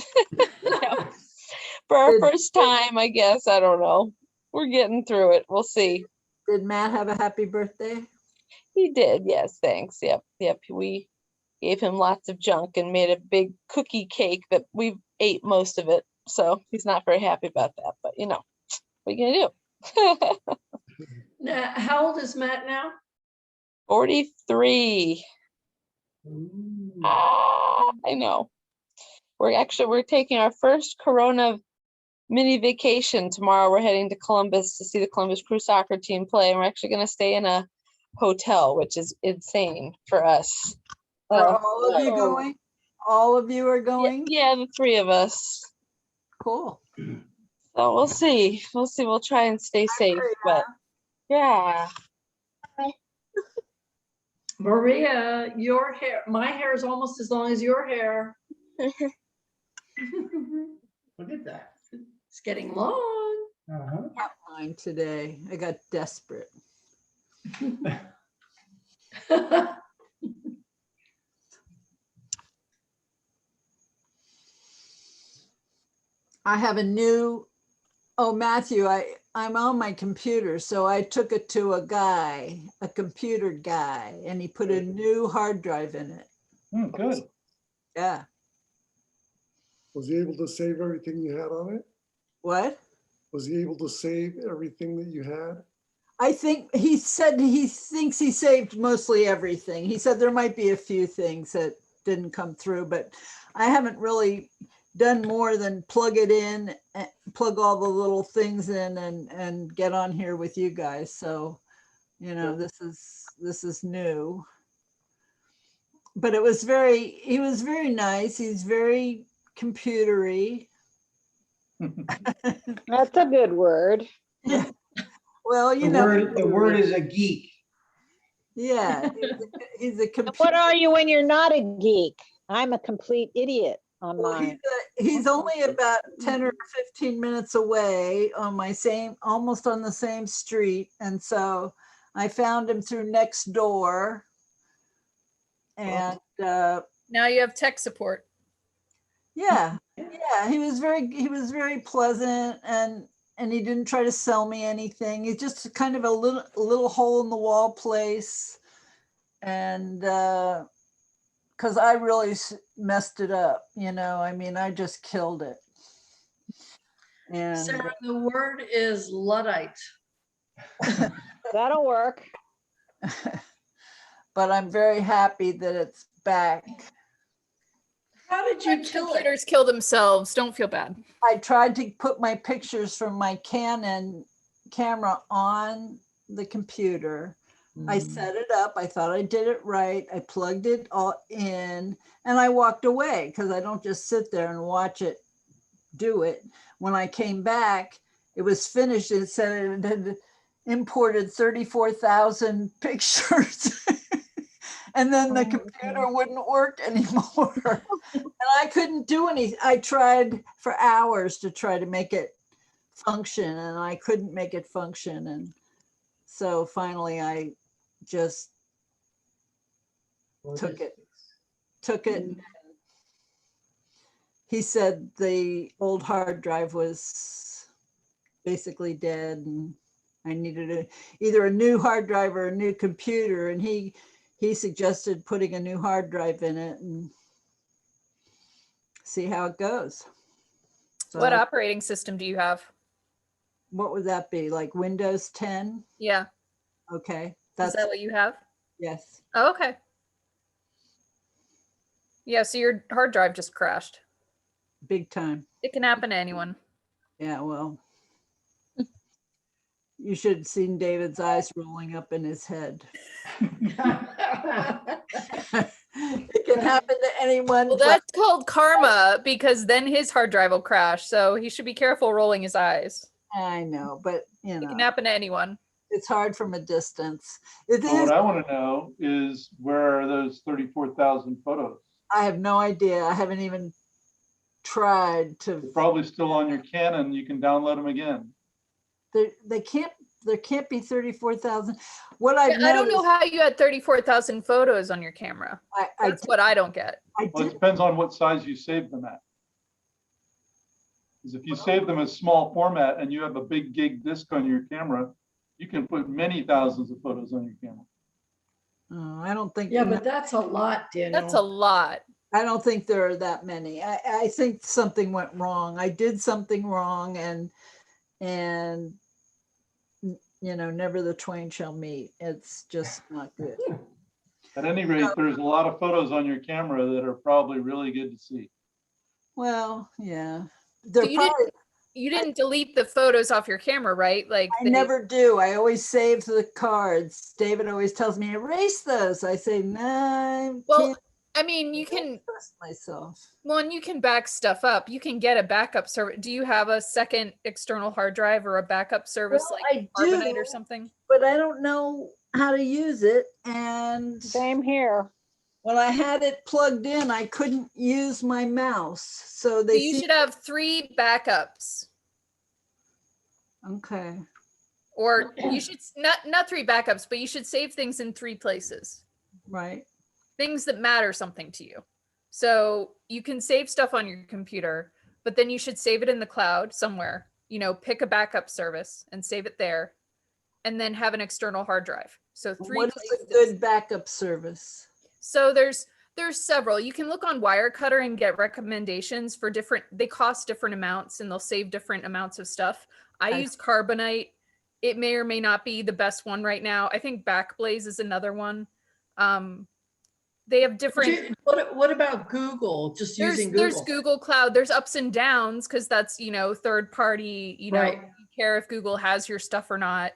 for our Did- first time, I guess, I don't know. We're getting through it. We'll see. Did Matt have a happy birthday? He did, yes, thanks. Yep. We gave him lots of junk and made a big cookie cake that we ate most of it. So he's not very happy about that, but what are you gonna do? Now, how old is Matt now? 43. I know. We're taking our first Corona mini vacation tomorrow. We're heading to Columbus to see the Columbus Crew soccer team play, and we're actually going to stay in a hotel, which is insane for us. Are all of you going? All of you are going? Yeah, the three of us. Cool. So we'll see. We'll try and stay safe, but yeah. Maria, your hair, my hair is almost as long as your hair. Look at that. It's getting long. Uh-huh. Mine today. I got desperate. I have a new, Matthew, I'm on my computer, so I took it to a computer guy, and he put a new hard drive in it. Good. Yeah. Was he able to save everything you had on it? What? Was he able to save everything that you had? I think he said he thinks he saved mostly everything. He said there might be a few things that didn't come through, but I haven't really done more than plug it in, plug all the little things in and get on here with you guys. So, this is new. But he was very nice. He's very computery. That's a good word. Well, The word is a geek. Yeah, he's a And computer. what are you when you're not a geek? I'm a complete idiot on Well, mine. he's only about 10 or 15 minutes away on my almost on the same street. And so I found him through Nextdoor. And Now you have tech support. yeah, he was very pleasant, and he didn't try to sell me anything. He's just kind of a little hole in the wall place. And because I really messed it up, I mean, I just killed it. And Sarah, the word is Luddite. That'll work. but I'm very happy that it's back. How did you kill it? Computers kill themselves. Don't feel bad. I tried to put my pictures from my Canon camera on the computer. I set it up. I thought I did it right. I plugged it all in and I walked away because I don't just sit there and watch it do it. When I came back, it was finished. It said it had imported 34,000 pictures. And then the computer wouldn't work anymore. And I couldn't do anything. I tried for hours to try to make it function and I couldn't make it function. And so finally I just took it. He said the old hard drive was basically dead and I needed either a new hard drive or a new computer. And he suggested putting a new hard drive in it and see how it goes. So What operating system do you have? what would that be? Like Windows 10? Yeah. Okay. Is that what you have? Yes. Oh, okay. Yeah, so your hard drive just crashed. Big time. It can happen to anyone. Yeah, well, you should have seen David's eyes rolling up in his head. It can happen to anyone. Well, but that's called karma because then his hard drive will crash. So he should be careful rolling his eyes. I know, but It can happen to anyone. it's hard from a distance. It Well, is. what I want to know is where are those 34,000 photos? I have no idea. I haven't even tried to. They're probably still on your Canon. You can download them again. They can't. There can't be 34,000. What I I don't know how you had 34,000 photos on your camera. That's what I don't get. Well, it depends on what size you save them at. Because if you save them as small format and you have a big gig disc on your camera, you can put many thousands of photos on your camera. I don't think. Yeah, but that's a lot, Daniel. That's a lot. I don't think there are that many. I think something went wrong. I did something wrong, and never the twain shall meet. It's just not good. At any rate, there's a lot of photos on your camera that are probably really good to see. Well, yeah. So you didn't delete the photos off your camera, right? Like I never do. I always save the cards. David always tells me, erase those. I say, nah. Well, I mean, you can trust myself. Well, and you can back stuff up. You can get a backup service. Do you have a second external hard drive or a backup service Well, like I Carbonite do, or something? But I don't know how to use it. And Same here. when I had it plugged in, I couldn't use my mouse. So So you should have 3 backups. Okay. Or you should not 3 backups, but you should save things in 3 places. Right. Things that matter something to you. So you can save stuff on your computer, but then you should save it in the cloud somewhere. Pick a backup service and save it there, and then have an external hard drive. So 3 What is places. a good backup service? So there's several. You can look on Wirecutter and get recommendations for they cost different amounts and they'll save different amounts of stuff. I use Carbonite. It may or may not be the best one right now. I think Backblaze is another one. They have different. What about Google? Just using Google. There's Google Cloud. There's ups and downs because that's third party. Right. You care if Google has your stuff or not.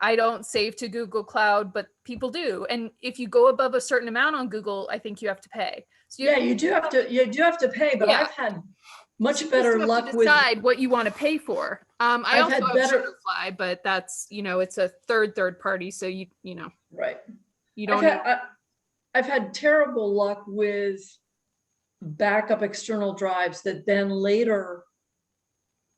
I don't save to Google Cloud, but people do. And if you go above a certain amount on Google, I think you have to pay. So You do have to pay, but Yeah. much So you better just have luck to with, decide what you want to pay for. I I've also had have better- Shutterfly, but that's, you know, it's a third party. So you know, right. you I've don't had, I've had terrible luck with backup external drives that then later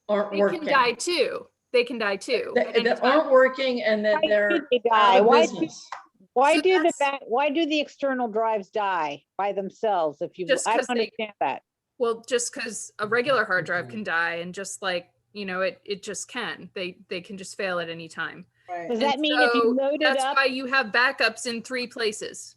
aren't they can working. die too. They can die too. at any That time. aren't working and that Why do they're they out die? of Why business. Why So do the that's- why do the external drives die by themselves? If you, Just I 'cause don't they- understand that. Well, just because a regular hard drive can die, and just like, you know, it just can. They can just fail at any time. Right. Does And that mean if you so load it that's up? why you have backups in 3 places,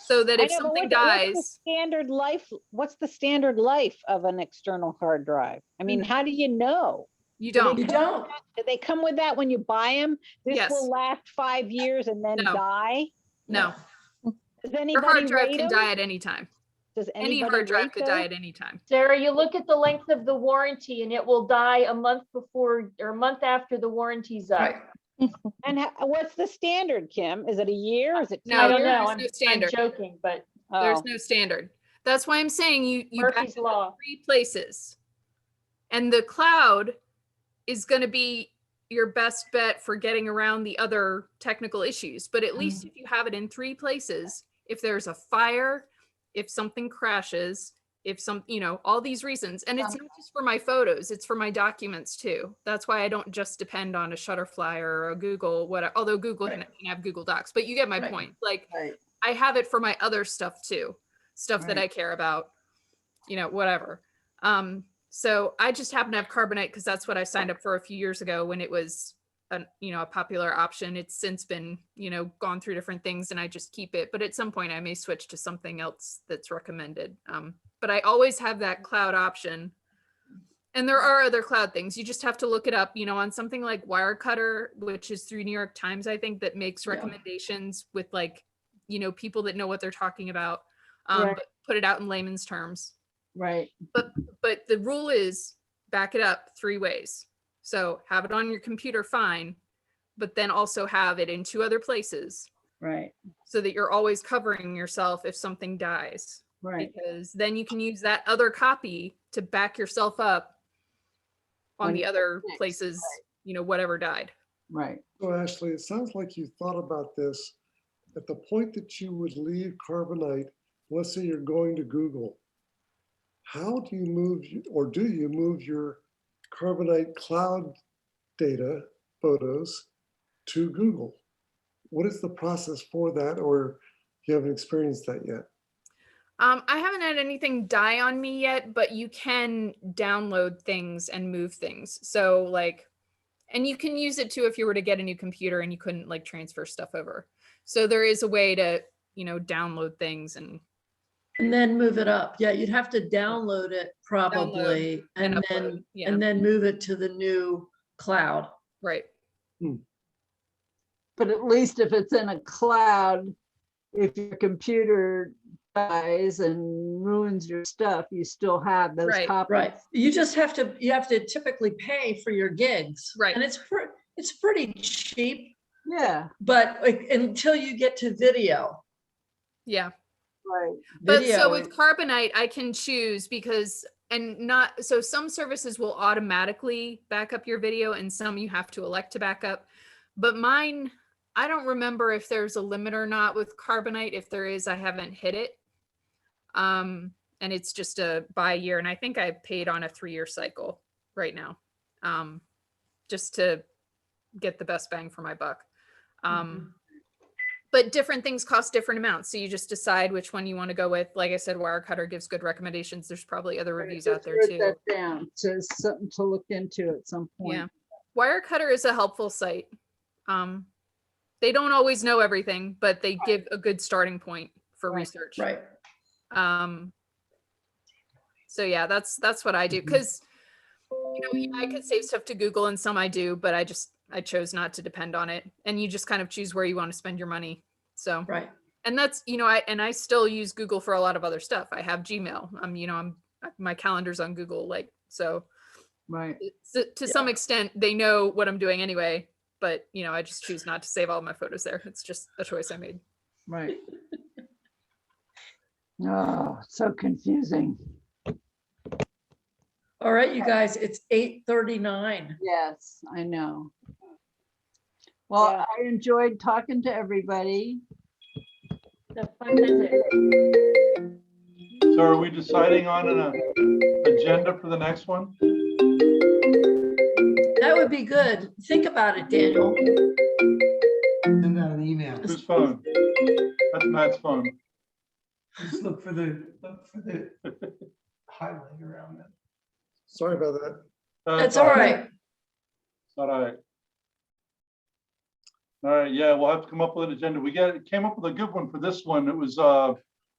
so that I if know, but something what's the dies, standard life? What's the standard life of an external hard drive? I mean, how do you know? you Do they don't. You come- don't. Do they come with that when you buy them? This Yes. will last 5 years and then No. die? No, Does your anybody hard drive rate can 'em? die at any time. Does Any anybody hard drive rate could die those? at any time. Sarah, you look at the length of the warranty and it will die a month before or a month after the warranty's up. Right. And what's the standard, Kim? Is it a year? Is it 2 No, I don't years? know. there's I'm no standard. joking, but There's Oh, no standard. That's why I'm saying you back Murphy's it up Law. 3 places, and the cloud is going to be your best bet for getting around the other technical issues. But at least if you have it in 3 places, if there's a fire, if something crashes, if some, you know, all these reasons, and it's not just for my photos, it's for my documents too. That's why I don't just depend on a Shutterfly or a Google, whatever, although Google Right. can have Google Docs, but you get my Right. point. Like, Right. I have it for my other stuff too, stuff that Right. I care about, you know, whatever. So I just happen to have Carbonite because that's what I signed up for a few years ago when it was a popular option. It's since been, you know, gone through different things, and I just keep it. But at some point I may switch to something else that's recommended. But I always have that cloud option. And there are other cloud things. You just have to look it up, you know, on something like Wirecutter, which is through New York Times, I think, that makes Yeah. recommendations with, like, you know, people that know what they're talking about, Right. but put it out in layman's terms. Right. But the rule is back it up 3 ways. So have it on your computer, fine, but then also have it in 2 other places Right. so that you're always covering yourself if something dies. Right. Because then you can use that other copy to back yourself up on When the you other fix, places, you know, whatever died. Right. So Ashley, it sounds like you thought about this at the point that you would leave Carbonite. Let's say you're going to Google. How do you move, or do you move your Carbonite cloud data, photos, to Google? What is the process for that, or you haven't experienced that yet? I haven't had anything die on me yet, but you can download things and move things. So like, and you can use it too if you were to get a new computer and you couldn't like transfer stuff over. So there is a way to, you know, download things and And then move it up. Yeah, you'd have to download it probably and and upload, then, yeah. and then move it to the new cloud. right. But at least if it's in a cloud, if your computer dies and ruins your stuff, you still have those Right, copies. Right. You just have to typically pay for your gigs. Right. And it's pretty cheap, Yeah. but like, until you get to video. Yeah. Right. But so Video with Carbonite, I can choose because, and not, so some services will automatically back up your video and some you have to elect to back up. But mine, I don't remember if there's a limit or not with Carbonite. If there is, I haven't hit it. And it's just a by year. And I think I paid on a 3-year cycle right now, just to get the best bang for my buck. But different things cost different amounts. So you just decide which one you want to go with. Like I said, Wirecutter gives good recommendations. There's probably other reviews out there Just too. wrote that down. So it's something to look into at some point. Yeah. Wirecutter is a helpful site. They don't always know everything, but they give a good starting point for Right. research. Right. So yeah, that's what I do. Cause you know, yeah, I could save stuff to Google and some I do, but I chose not to depend on it. And you just kind of choose where you want to spend your money. So, Right. and that's, you know, I still use Google for a lot of other stuff. I have Gmail. You know, my calendar's on Google, like, so Right. to some extent they know what I'm doing anyway, but you know, I just choose not to save all my photos there. It's just a choice I made. Right. Oh, so confusing. All right, you guys, it's 8:39. Yes, I know. Well, Yeah. I enjoyed talking to everybody. The fun visit. So are we deciding on an agenda for the next one? That would be good. Think about it, Daniel. Send out an email. Whose phone? That's Matt's phone. Just look for the highlight around that. Sorry about that. That's all right. It's all right. All right, yeah, we'll have to come up with an agenda. Came up with a good one for this one. It was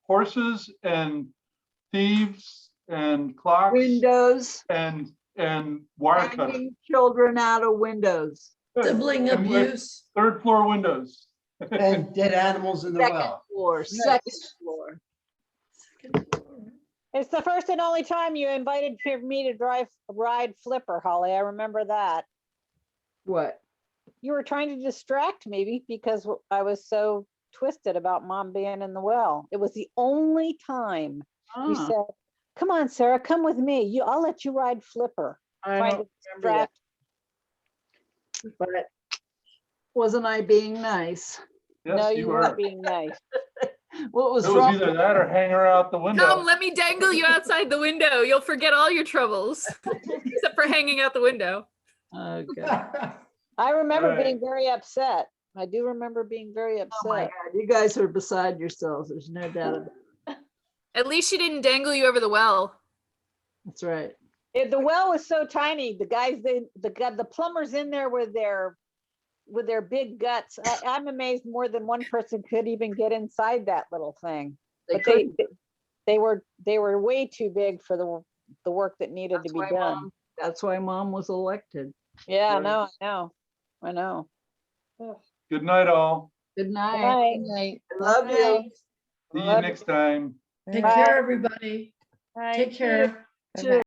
horses and thieves and clocks Windows, and wire cutters. hanging children out of windows. Sibling And with abuse. Third floor windows. And dead animals in the Second well. floor, second floor. It's the first and only time you invited me to ride Flipper, Holly. I remember that. What? You were trying to distract me because I was so twisted about mom being in the well. It was the only time you Ah, said, "Come on, Sarah, come with me. I'll let you ride Flipper." I Trying don't to remember that, distract. but wasn't I being nice? No, Yes, you you weren't were. being nice. What was It was wrong? either that or hang her out the Come, window. let me dangle you outside the window. You'll forget all your troubles, except for hanging out the window. Oh, God. I remember Right. being very upset. I do remember being very Oh, my upset. God. You guys are beside yourselves. There's no doubt about it. At least she didn't dangle you over the well. That's right. The well was so tiny. The guys, the plumbers in there with their big guts. I'm amazed more than one person could even get inside that little thing. They But couldn't. they were way too big for the work that needed That's to be why done. That's why mom was elected. Yeah, Right. I know. Good night, all. Good night. Bye. Night. I love you. See you Love next time. Take Bye. care, everybody. Bye. Take care. Too.